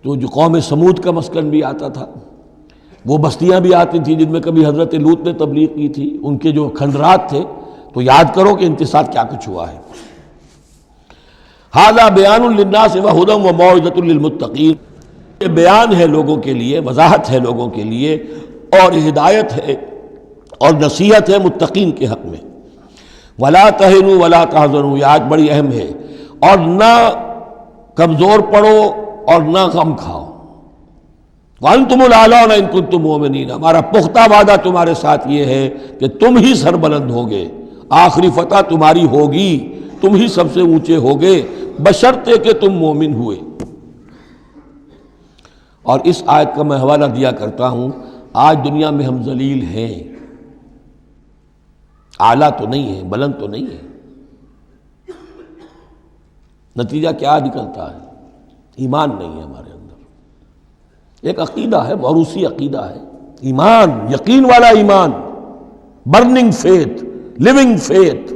تو جو قوم سمود کا مسکن بھی آتا تھا، وہ بستیاں بھی آتی تھیں جن میں کبھی حضرت لوط نے تبلیغ کی تھی، ان کے جو کھنڈرات تھے، تو یاد کرو کہ ان کے ساتھ کیا کچھ ہوا ہے۔ ھذا بیان للناس وھدی وموعظۃ للمتقین، یہ بیان ہے لوگوں کے لیے، وضاحت ہے لوگوں کے لیے، اور ہدایت ہے اور نصیحت ہے متقین کے حق میں۔ ولا تہنوا ولا تحزنوا، یہ آج بڑی اہم ہے، اور نہ کمزور پڑو اور نہ غم کھاؤ۔ وَأَنْتُمُ الْأَعْلَوْنَ إِن كُنتُم مُؤْمِنِينَ، ہمارا پختہ وعدہ تمہارے ساتھ یہ ہے کہ تم ہی سربلند ہوگے، آخری فتح تمہاری ہوگی، تم ہی سب سے اونچے ہوگے بشرطے کہ تم مومن ہوئے۔ اور اس آیت کا میں حوالہ دیا کرتا ہوں، آج دنیا میں ہم ذلیل ہیں، اعلیٰ تو نہیں ہیں، بلند تو نہیں ہیں، نتیجہ کیا نکلتا ہے؟ ایمان نہیں ہے ہمارے اندر۔ ایک عقیدہ ہے، موروثی عقیدہ ہے، ایمان، یقین والا ایمان، burning faith, living faith,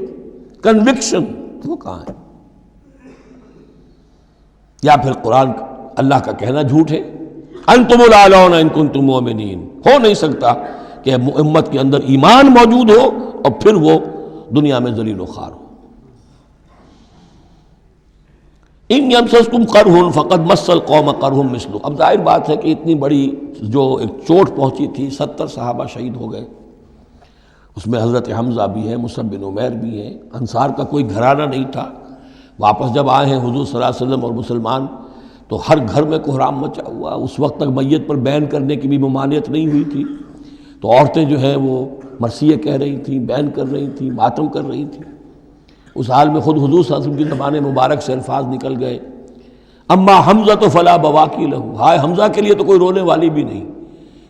conviction, وہ کہاں ہے؟ یا پھر قرآن اللہ کا کہنا جھوٹ ہے، انتم الاعلون ان کنتم مؤمنین۔ ہو نہیں سکتا کہ امت کے اندر ایمان موجود ہو اور پھر وہ دنیا میں ذلیل و خوار ہو۔ ان یمسسکم قرح فقد مس القوم قرح مثلہ۔ اب ظاہر بات ہے کہ اتنی بڑی جو ایک چوٹ پہنچی تھی، 70 صحابہ شہید ہو گئے، اس میں حضرت حمزہ بھی ہے، مصعب بن عمیر بھی ہیں، انصار کا کوئی گھرانہ نہیں تھا۔ واپس جب آئے ہیں حضور صلی اللہ علیہ وسلم اور مسلمان، تو ہر گھر میں کوہرام مچا ہوا۔ اس وقت تک میت پر بیان کرنے کی بھی ممانعت نہیں ہوئی تھی، تو عورتیں جو ہیں وہ مرثیے کہہ رہی تھیں، بیان کر رہی تھیں، ماتم کر رہی تھیں۔ اس حال میں خود حضور صلی اللہ علیہ وسلم کی زبان مبارک سے الفاظ نکل گئے، اما حمزہ تو فلا بواکی لہو، ہائے حمزہ کے لیے تو کوئی رونے والی بھی نہیں،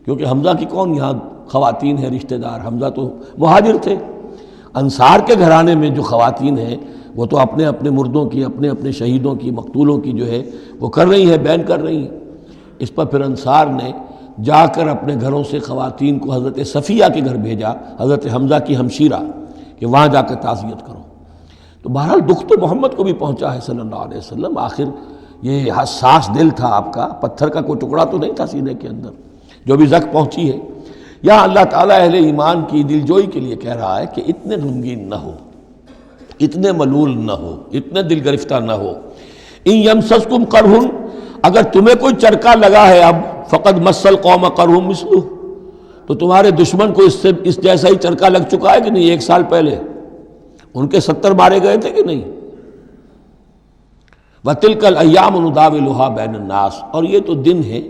کیونکہ حمزہ کی کون یہاں خواتین ہیں رشتہ دار؟ حمزہ تو مہاجر تھے۔ انصار کے گھرانے میں جو خواتین ہیں وہ تو اپنے اپنے مردوں کی، اپنے اپنے شہیدوں کی، مقتولوں کی جو ہے وہ کر رہی ہیں، بیان کر رہی ہیں۔ اس پر پھر انصار نے جا کر اپنے گھروں سے خواتین کو حضرت صفیہ کے گھر بھیجا، حضرت حمزہ کی ہمشیرہ، کہ وہاں جا کر تعزیت کرو۔ تو بہرحال دکھ تو محمد کو بھی پہنچا ہے صلی اللہ علیہ وسلم، آخر یہ حساس دل تھا آپ کا، پتھر کا کوئی ٹکڑا تو نہیں تھا سینے کے اندر، جو بھی زخم پہنچی ہے۔ یہاں اللہ تعالیٰ اہل ایمان کی دلجوئی کے لیے کہہ رہا ہے کہ اتنے غمگین نہ ہو، اتنے ملول نہ ہو، اتنے دل گرفتہ نہ ہو۔ ان یمسسکم قرح، اگر تمہیں کوئی چرکا لگا ہے اب، فقد مس القوم قرح مثلہ، تو تمہارے دشمن کو اس جیسا ہی چرکا لگ چکا ہے کہ نہیں؟ 1 سال پہلے ان کے 70 مارے گئے تھے کہ نہیں؟ وَتِلْكَ الْأَيَّامُ نُدَاوِلُهَا بَيْنَ النَّاسِ، اور یہ تو دن ہیں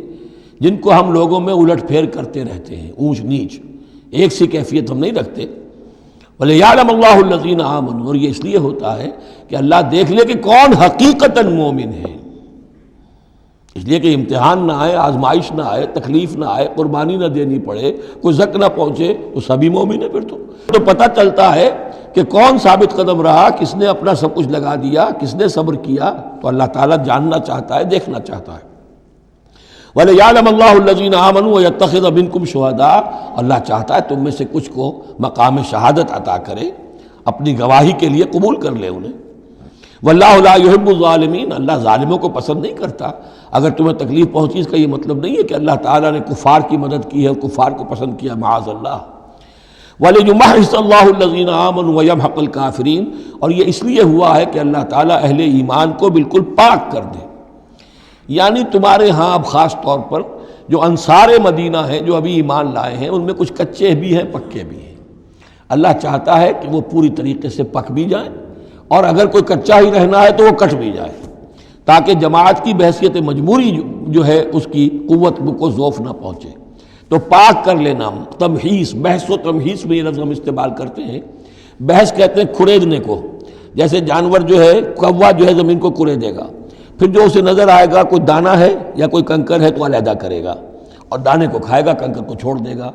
جن کو ہم لوگوں میں الٹ پھیر کرتے رہتے ہیں، اونچ نیچ، ایک سی کیفیت ہم نہیں رکھتے۔ وَلِيَعْلَمَ اللَّهُ الَّذِينَ آمَنُوا، اور یہ اس لیے ہوتا ہے کہ اللہ دیکھ لے کہ کون حقیقتاً مومن ہے، اس لیے کہ امتحان نہ آئے، آزمائش نہ آئے، تکلیف نہ آئے، قربانی نہ دینی پڑے، کوئی زک نہ پہنچے، تو سبھی مومن ہیں۔ پھر تو پتہ چلتا ہے کہ کون ثابت قدم رہا، کس نے اپنا سب کچھ لگا دیا، کس نے صبر کیا۔ تو اللہ تعالیٰ جاننا چاہتا ہے، دیکھنا چاہتا ہے۔ وَلِيَعْلَمَ اللَّهُ الَّذِينَ آمَنُوا وَيَتَّخِذَ مِنكُمْ شُهَدَاءَ، اللہ چاہتا ہے تم میں سے کچھ کو مقام شہادت عطا کرے، اپنی گواہی کے لیے قبول کر لے انہیں۔ وَاللَّهُ لَا يُحِبُّ الظَّالِمِينَ، اللہ ظالموں کو پسند نہیں کرتا۔ اگر تمہیں تکلیف پہنچی اس کا یہ مطلب نہیں ہے کہ اللہ تعالیٰ نے کفار کی مدد کی ہے اور کفار کو پسند کیا، معاذ اللہ۔ وَلِيُمَحِّصَ اللَّهُ الَّذِينَ آمَنُوا وَيَمْحَقَ الْكَافِرِينَ، اور یہ اس لیے ہوا ہے کہ اللہ تعالیٰ اہل ایمان کو بالکل پاک کر دے۔ یعنی تمہارے ہاں اب خاص طور پر جو انصار مدینہ ہیں، جو ابھی ایمان لائے ہیں، ان میں کچھ کچے بھی ہیں، پکے بھی ہیں۔ اللہ چاہتا ہے کہ وہ پوری طریقے سے پک بھی جائیں، اور اگر کوئی کچا ہی رہنا ہے تو وہ کٹ بھی جائے، تاکہ جماعت کی بحثیت مجموعی جو ہے اس کی قوت کو ضعف نہ پہنچے۔ تو پاک کر لینا، تمحیص، بحث و تمحیص میں یہ لفظ ہم استعمال کرتے ہیں۔ بحث کہتے ہیں کھریدنے کو، جیسے جانور جو ہے، کوا جو ہے زمین کو کھرے گا، پھر جو اسے نظر آئے گا کوئی دانہ ہے یا کوئی کنکر ہے تو علیحدہ کرے گا، اور دانے کو کھائے گا، کنکر کو چھوڑ دے گا۔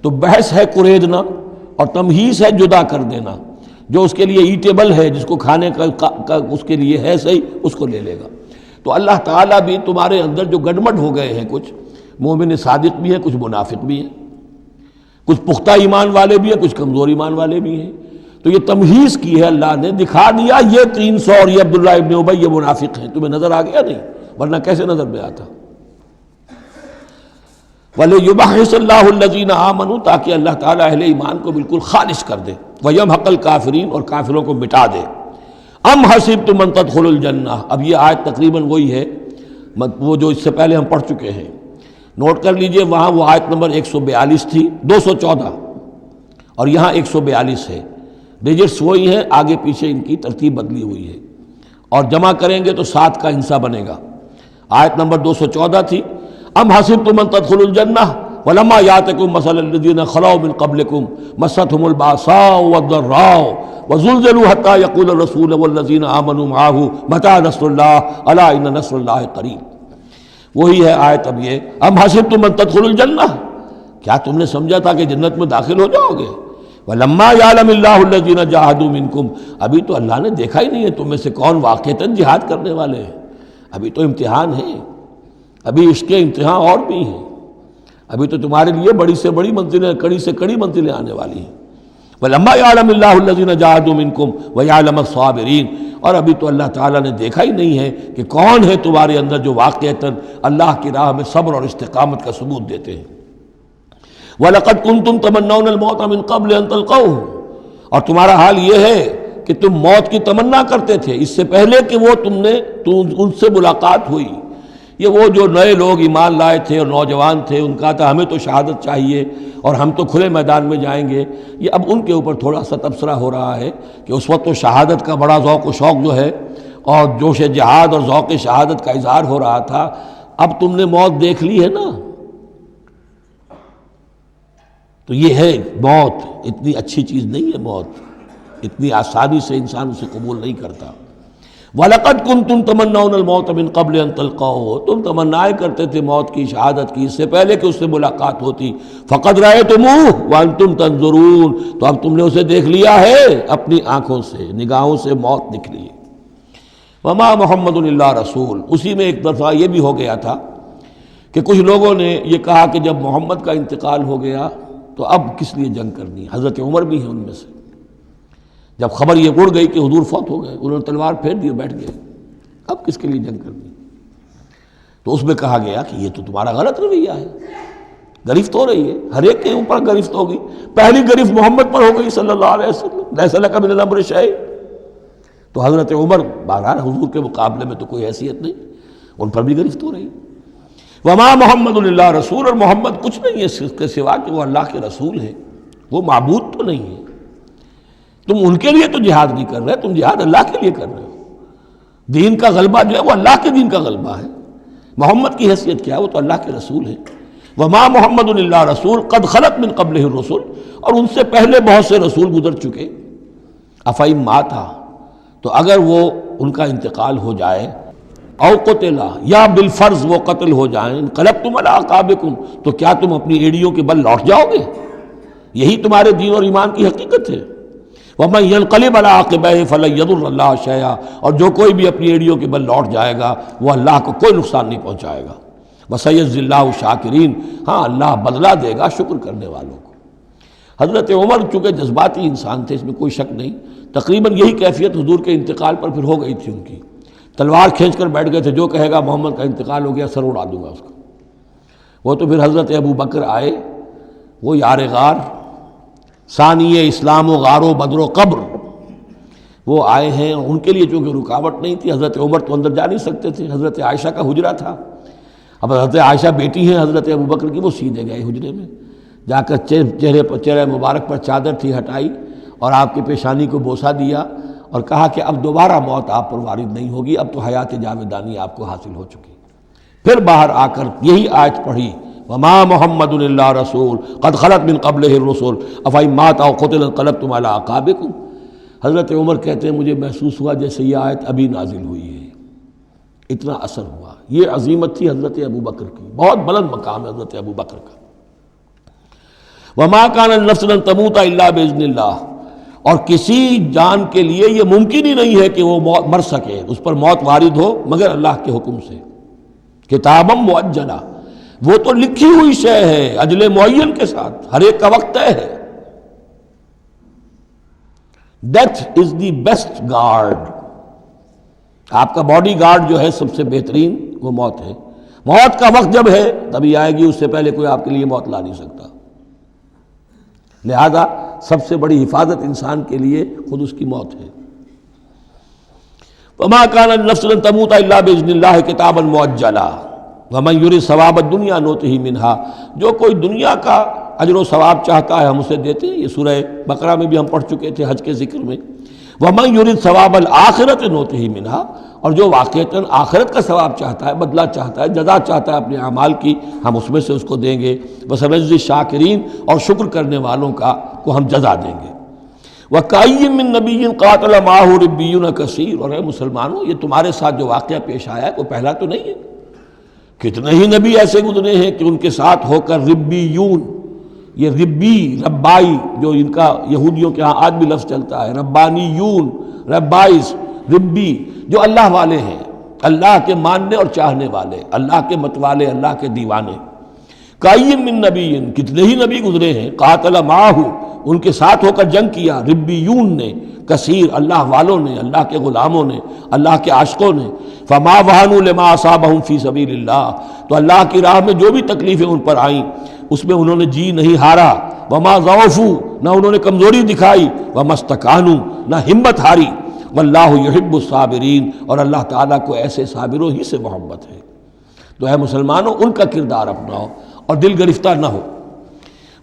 تو بحث ہے کھریدنا، اور تمحیص ہے جدا کر دینا۔ جو اس کے لیے ایٹیبل ہے، جس کو کھانے کا اس کے لیے ہے صحیح، اس کو لے لے گا۔ تو اللہ تعالیٰ بھی تمہارے اندر جو گڑمٹ ہو گئے ہیں، کچھ مومن صادق بھی ہیں، کچھ منافق بھی ہیں، کچھ پختہ ایمان والے بھی ہیں، کچھ کمزور ایمان والے بھی ہیں، تو یہ تمحیص کی ہے اللہ نے، دکھا دیا یہ 300 اور یہ عبداللہ ابن ابی یہ منافق ہیں، تمہیں نظر آ گیا نہیں؟ ورنہ کیسے نظر میں آتا؟ وَلِيُمَحِّصَ اللَّهُ الَّذِينَ آمَنُوا، تاکہ اللہ تعالیٰ اہل ایمان کو بالکل خالص کر دے، وَيَمْحَقَ الْكَافِرِينَ، اور کافروں کو مٹا دے۔ ام حسبتم ان تدخلوا الجنہ، اب یہ آیت تقریباً وہی ہے وہ جو اس سے پہلے ہم پڑھ چکے ہیں، نوٹ کر لیجئے، وہاں وہ آیت نمبر 142 تھی، 214، اور یہاں 142 ہے، ڈیجٹس وہی ہیں، آگے پیچھے ان کی ترتیب بدلی ہوئی ہے۔ اور جمع کریں گے تو 7 کا حصہ بنے گا۔ آیت نمبر 214 تھی، ام حسبتم ان تدخلوا الجنہ ولما یاتکم مثل الذین خلوا من قبلکم مستهم الباساء والضراء وزلزلوا حتى يقول الرسول والذین آمنوا معه متى نصر اللہ الا ان نصر اللہ قریب۔ وہی ہے آیت اب یہ، ام حسبتم ان تدخلوا الجنہ، کیا تم نے سمجھا تھا کہ جنت میں داخل ہو جاؤ گے؟ وَلَمَّا يَعْلَمِ اللَّهُ الَّذِينَ جَاهَدُوا مِنْكُمْ، ابھی تو اللہ نے دیکھا ہی نہیں ہے تم میں سے کون واقعتاً جہاد کرنے والے ہیں۔ ابھی تو امتحان ہے، ابھی اس کے امتحان اور بھی ہیں، ابھی تو تمہارے لیے بڑی سے بڑی منزلیں، کڑی سے کڑی منزلیں آنے والی ہیں۔ وَلَمَّا يَعْلَمِ اللَّهُ الَّذِينَ جَاهَدُوا مِنْكُمْ وَيَعْلَمَ الصَّابِرِينَ، اور ابھی تو اللہ تعالیٰ نے دیکھا ہی نہیں ہے کہ کون ہے تمہارے اندر جو واقعتاً اللہ کی راہ میں صبر اور استقامت کا ثبوت دیتے ہیں۔ وَلَقَدْ كُنْتُمْ تَمَنَّوْنَ الْمَوْتَ مِنْ قَبْلِ أَنْ تَلْقَوْهُ، اور تمہارا حال یہ ہے کہ تم موت کی تمنا کرتے تھے اس سے پہلے کہ وہ ان سے ملاقات ہوئی۔ یہ وہ جو نئے لوگ ایمان لائے تھے اور نوجوان تھے، ان کا تھا ہمیں تو شہادت چاہیے اور ہم تو کھلے میدان میں جائیں گے، یہ اب ان کے اوپر تھوڑا سا تبصرہ ہو رہا ہے کہ اس وقت تو شہادت کا بڑا ذوق و شوق جو ہے اور جوش جہاد اور ذوق شہادت کا اظہار ہو رہا تھا، اب تم نے موت دیکھ لی ہے نا، تو یہ ہے موت، اتنی اچھی چیز نہیں ہے موت، اتنی آسانی سے انسان اسے قبول نہیں کرتا۔ وَلَقَدْ كُنْتُمْ تَمَنَّوْنَ الْمَوْتَ مِنْ قَبْلِ أَنْ تَلْقَوْهُ، تم تمنائیں کرتے تھے موت کی، شہادت کی، اس سے پہلے کہ اس سے ملاقات ہوتی۔ فَقَدْ رَأَيْتُمُوهُ وَأَنْتُمْ تَنْظُرُونَ، تو اب تم نے اسے دیکھ لیا ہے اپنی آنکھوں سے، نگاہوں سے موت نکلی۔ وَمَا مُحَمَّدٌ إِلَّا رَسُولٌ، اسی میں ایک دفعہ یہ بھی ہو گیا تھا کہ کچھ لوگوں نے یہ کہا کہ جب محمد کا انتقال ہو گیا تو اب کس لیے جنگ کرنی؟ حضرت عمر بھی ہیں ان میں سے، جب خبر یہ اڑ گئی کہ حضور فوت ہو گئے، انہوں نے تلوار پھیر دی اور بیٹھ گئے، اب کس کے لیے جنگ کرنی؟ تو اس میں کہا گیا کہ یہ تو تمہارا غلط رویہ ہے، گرفت ہو رہی ہے، ہر ایک کے اوپر گرفت ہوگی، پہلی گرفت محمد پر ہو گئی صلی اللہ علیہ وسلم، لیس لک من الامر شیء۔ تو حضرت عمر بہرحال حضور کے مقابلے میں تو کوئی حیثیت نہیں، ان پر بھی گرفت ہو رہی۔ وما محمد الا رسول، اور محمد کچھ نہیں ہے اس کے سوا کہ وہ اللہ کے رسول ہیں، وہ معبود تو نہیں ہے۔ تم ان کے لیے تو جہاد نہیں کر رہے، تم جہاد اللہ کے لیے کر رہے ہو۔ دین کا غلبہ جو ہے وہ اللہ کے دین کا غلبہ ہے، محمد کی حیثیت کیا ہے؟ وہ تو اللہ کے رسول ہیں۔ وما محمد الا رسول قد خلت من قبلہ الرسل، اور ان سے پہلے بہت سے رسول گزر چکے۔ افئن مات، تو اگر وہ ان کا انتقال ہو جائے، او قتلا، یا بالفرض وہ قتل ہو جائیں، انقلبتم علی اعقابکم، تو کیا تم اپنی ایڑیوں کے بل لوٹ جاؤ گے؟ یہی تمہارے دین اور ایمان کی حقیقت ہے۔ وَمَن يَنْقَلِبْ عَلَىٰ عَقِبَيْهِ فَلَن يَضُرَّ اللَّهَ شَيْئًا، اور جو کوئی بھی اپنی ایڑیوں کے بل لوٹ جائے گا وہ اللہ کو کوئی نقصان نہیں پہنچائے گا۔ وَسَيَجْزِي اللَّهُ الشَّاكِرِينَ، ہاں اللہ بدلہ دے گا شکر کرنے والوں کو۔ حضرت عمر چونکہ جذباتی انسان تھے، اس میں کوئی شک نہیں، تقریباً یہی کیفیت حضور کے انتقال پر پھر ہو گئی تھی ان کی، تلوار کھینچ کر بیٹھ گئے تھے، جو کہے گا محمد کا انتقال ہو گیا سر اڑا دوں گا اس کو۔ وہ تو پھر حضرت ابو بکر آئے، وہ یار غار، ثانی اسلام و غار و بدر و قبر، وہ آئے ہیں، ان کے لیے چونکہ رکاوٹ نہیں تھی، حضرت عمر تو اندر جا نہیں سکتے تھے، حضرت عائشہ کا حجرہ تھا، اب حضرت عائشہ بیٹی ہیں حضرت ابو بکر کی، وہ سیدھے گئے حجرے میں، جا کر چہرے مبارک پر چادر تھی ہٹائی اور آپ کی پیشانی کو بوسہ دیا اور کہا کہ اب دوبارہ موت آپ پر وارد نہیں ہوگی، اب تو حیات جاویدانی آپ کو حاصل ہو چکی۔ پھر باہر آ کر یہی آیت پڑھی، وما محمد الا رسول قد خلت من قبلہ الرسل افئن مات او قتل انقلبتم علی اعقابکم۔ حضرت عمر کہتے ہیں مجھے محسوس ہوا جیسے یہ آیت ابھی نازل ہوئی ہے، اتنا اثر ہوا۔ یہ عظیمت تھی حضرت ابو بکر کی، بہت بلند مقام ہے حضرت ابو بکر کا۔ وما کان لنفس ان تموت الا باذن اللہ، اور کسی جان کے لیے یہ ممکن ہی نہیں ہے کہ وہ مر سکے، اس پر موت وارد ہو مگر اللہ کے حکم سے۔ کتابا مؤجلہ، وہ تو لکھی ہوئی شے ہے اجل معین کے ساتھ، ہر ایک کا وقت طے ہے۔ Death is the best guard, آپ کا باڈی گارڈ جو ہے سب سے بہترین وہ موت ہے۔ موت کا وقت جب ہے تبھی آئے گی، اس سے پہلے کوئی آپ کے لیے موت لا نہیں سکتا۔ لہذا سب سے بڑی حفاظت انسان کے لیے خود اس کی موت ہے۔ وما كان لنفس ان تموت الا باذن اللہ کتابا مؤجلا ومن یرد ثواب الدنیا نؤتہ منہا، جو کوئی دنیا کا اجر و ثواب چاہتا ہے ہم اسے دیتے ہیں، یہ سورہ بقرہ میں بھی ہم پڑھ چکے تھے حج کے ذکر میں۔ وَمَن يُرِدْ ثَوَابَ الْآخِرَةِ نُؤْتِهِ مِنْهَا، اور جو واقعتاً آخرت کا ثواب چاہتا ہے، بدلہ چاہتا ہے، جزا چاہتا ہے اپنے اعمال کی، ہم اس میں سے اس کو دیں گے۔ وَسَنَجْزِي الشَّاكِرِينَ، اور شکر کرنے والوں کو ہم جزا دیں گے۔ وَكَأَيٍّ مِّن نَبِيٍّ قَاتَلَ مَعَهُ رِبِّيُّونَ كَثِيرٌ، اور اے مسلمانوں یہ تمہارے ساتھ جو واقعہ پیش آیا ہے کوئی پہلا تو نہیں ہے، کتنے ہی نبی ایسے گزرے ہیں کہ ان کے ساتھ ہو کر ربیون، یہ ربی ربائی جو ان کا یہودیوں کے ہاں آج بھی لفظ چلتا ہے، ربانیون، ربائز، ربی، جو اللہ والے ہیں، اللہ کے ماننے اور چاہنے والے، اللہ کے متوالے، اللہ کے دیوانے۔ کائیم من نبی، کتنے ہی نبی گزرے ہیں، قاتل معاہ، ان کے ساتھ ہو کر جنگ کیا، ربیون نے، کثیر، اللہ والوں نے، اللہ کے غلاموں نے، اللہ کے عاشقوں نے۔ فما وہنوا لما اصابہم فی سبیل اللہ، تو اللہ کی راہ میں جو بھی تکلیفیں ان پر آئیں اس میں انہوں نے جی نہیں ہارا۔ وما ضعفوا، نہ انہوں نے کمزوری دکھائی۔ وما استکانوا، نہ ہمت ہاری۔ واللہ یحب الصابرین، اور اللہ تعالیٰ کو ایسے صابروں ہی سے محبت ہے۔ تو اے مسلمانوں ان کا کردار اپناؤ اور دل گرفتہ نہ ہو۔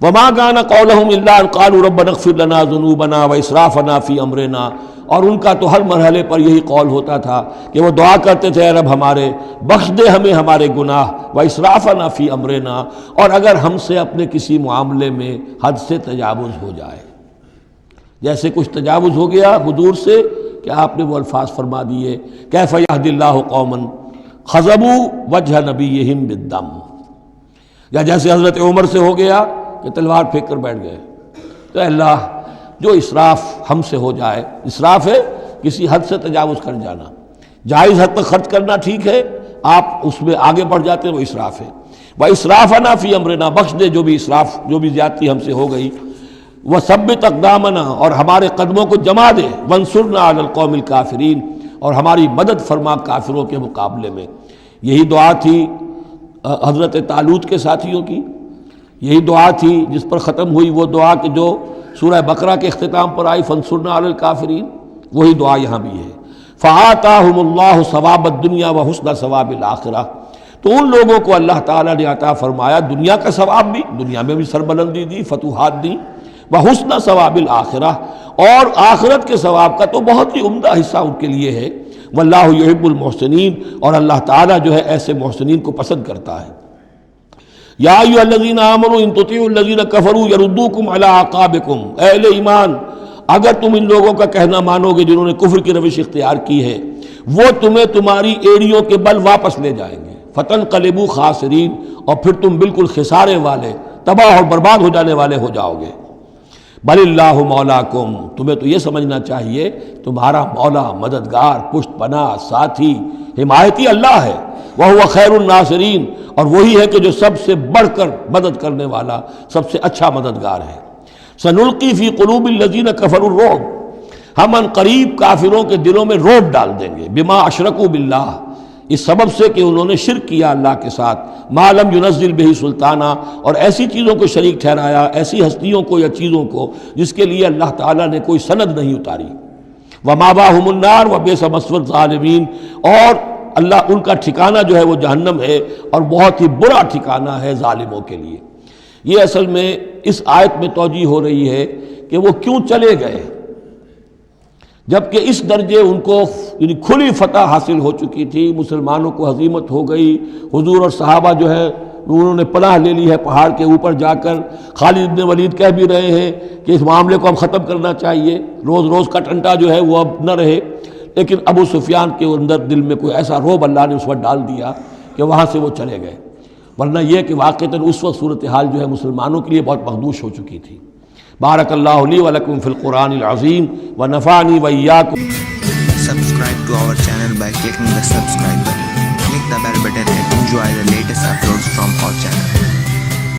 وما كان قولهم الا ان قالوا ربنا اغفر لنا ذنوبنا واسرافنا في امرنا، اور ان کا تو ہر مرحلے پر یہی قول ہوتا تھا کہ وہ دعا کرتے تھے، اے رب ہمارے بخش دے ہمیں ہمارے گناہ، واسرافنا في امرنا، اور اگر ہم سے اپنے کسی معاملے میں حد سے تجاوز ہو جائے، جیسے کچھ تجاوز ہو گیا حضور سے کہ آپ نے وہ الفاظ فرما دیے، کیف یہدی اللہ قوما خضبوا وجہ نبیہم بالدم، یا جیسے حضرت عمر سے ہو گیا کہ تلوار پھینک کر بیٹھ گئے۔ تو اللہ جو اسراف ہم سے ہو جائے، اسراف ہے کسی حد سے تجاوز کر جانا، جائز حد تک خرچ کرنا ٹھیک ہے، آپ اس میں آگے بڑھ جاتے ہیں وہ اسراف ہے۔ وَإِسْرَافَنَا فِي أَمْرِنَا، بخش دے جو بھی اسراف، جو بھی زیادتی ہم سے ہو گئی۔ وَثَبِّتْ أَقْدَامَنَا، اور ہمارے قدموں کو جما دے۔ وَانصُرْنَا عَلَى الْقَوْمِ الْكَافِرِينَ، اور ہماری مدد فرما کافروں کے مقابلے میں۔ یہی دعا تھی حضرت طالوت کے ساتھیوں کی، یہی دعا تھی جس پر ختم ہوئی وہ دعا کہ جو سورہ بقرہ کے اختتام پر آئی، فانصرنا علی الکافرین، وہی دعا یہاں بھی ہے۔ فآتاہم اللہ ثواب الدنیا وحسن ثواب الآخرہ، تو ان لوگوں کو اللہ تعالیٰ نے عطا فرمایا دنیا کا ثواب بھی، دنیا میں بھی سربلندی دی، فتوحات دی، وحسن ثواب الآخرہ، اور آخرت کے ثواب کا تو بہت ہی عمدہ حصہ ان کے لیے ہے۔ واللہ یحب المحسنین، اور اللہ تعالیٰ جو ہے ایسے محسنین کو پسند کرتا ہے۔ یا ایھا الذین آمنوا ان تطیعوا الذین کفروا یردوکم علی اعقابکم، اے اہل ایمان اگر تم ان لوگوں کا کہنا مانو گے جنہوں نے کفر کی روش اختیار کی ہے، وہ تمہیں تمہاری ایڑیوں کے بل واپس لے جائیں گے، فتنقلبوا خاسرین، اور پھر تم بالکل خسارے والے، تباہ اور برباد ہو جانے والے ہو جاؤ گے۔ بل اللہ مولاکم، تمہیں تو یہ سمجھنا چاہیے تمہارا مولا، مددگار، پشت پناہ، ساتھی، حمایتی اللہ ہے۔ وَهُوَ خَيْرُ النَّاصِرِينَ، اور وہی ہے کہ جو سب سے بڑھ کر مدد کرنے والا، سب سے اچھا مددگار ہے۔ سَنُلْقِي فِي قُلُوبِ الَّذِينَ كَفَرُوا الرُّعْبَ، ہم ان قریب کافروں کے دلوں میں رعب ڈال دیں گے، بِمَا أَشْرَكُوا بِاللَّهِ، اس سبب سے کہ انہوں نے شرک کیا اللہ کے ساتھ، مَا لَمْ يُنَزِّلْ بِهِ سُلْطَانًا، اور ایسی چیزوں کو شریک ٹھہرایا، ایسی ہستیوں کو یا چیزوں کو جس کے لیے اللہ تعالیٰ نے کوئی سند نہیں اتاری۔ وَمَأْوَاهُمُ النَّارُ وَبِئْسَ مَثْوَى الظَّالِمِينَ، اور اللہ ان کا ٹھکانہ جو ہے وہ جہنم ہے، اور بہت ہی برا ٹھکانہ ہے ظالموں کے لیے۔ یہ اصل میں اس آیت میں توجیہ ہو رہی ہے کہ وہ کیوں چلے گئے، جبکہ اس درجے ان کو یعنی کھلی فتح حاصل ہو چکی تھی، مسلمانوں کو ہزیمت ہو گئی، حضور اور صحابہ جو ہے انہوں نے پناہ لے لی ہے پہاڑ کے اوپر جا کر۔ خالد بن ولید کہہ بھی رہے ہیں کہ اس معاملے کو ہم ختم کرنا چاہیے، روز روز کا ٹنٹا جو ہے وہ اب نہ رہے، لیکن ابو سفیان کے اندر دل میں کوئی ایسا رعب اللہ نے اس وقت ڈال دیا کہ وہاں سے وہ چلے گئے، ورنہ یہ کہ واقعتاً اس وقت صورتحال جو ہے مسلمانوں کے لیے بہت مخدوش ہو چکی تھی۔ بارک اللہ لی ولکم فی القرآن العظیم ونفعنی وإیاکم۔
Subscribe to our channel by clicking the subscribe button.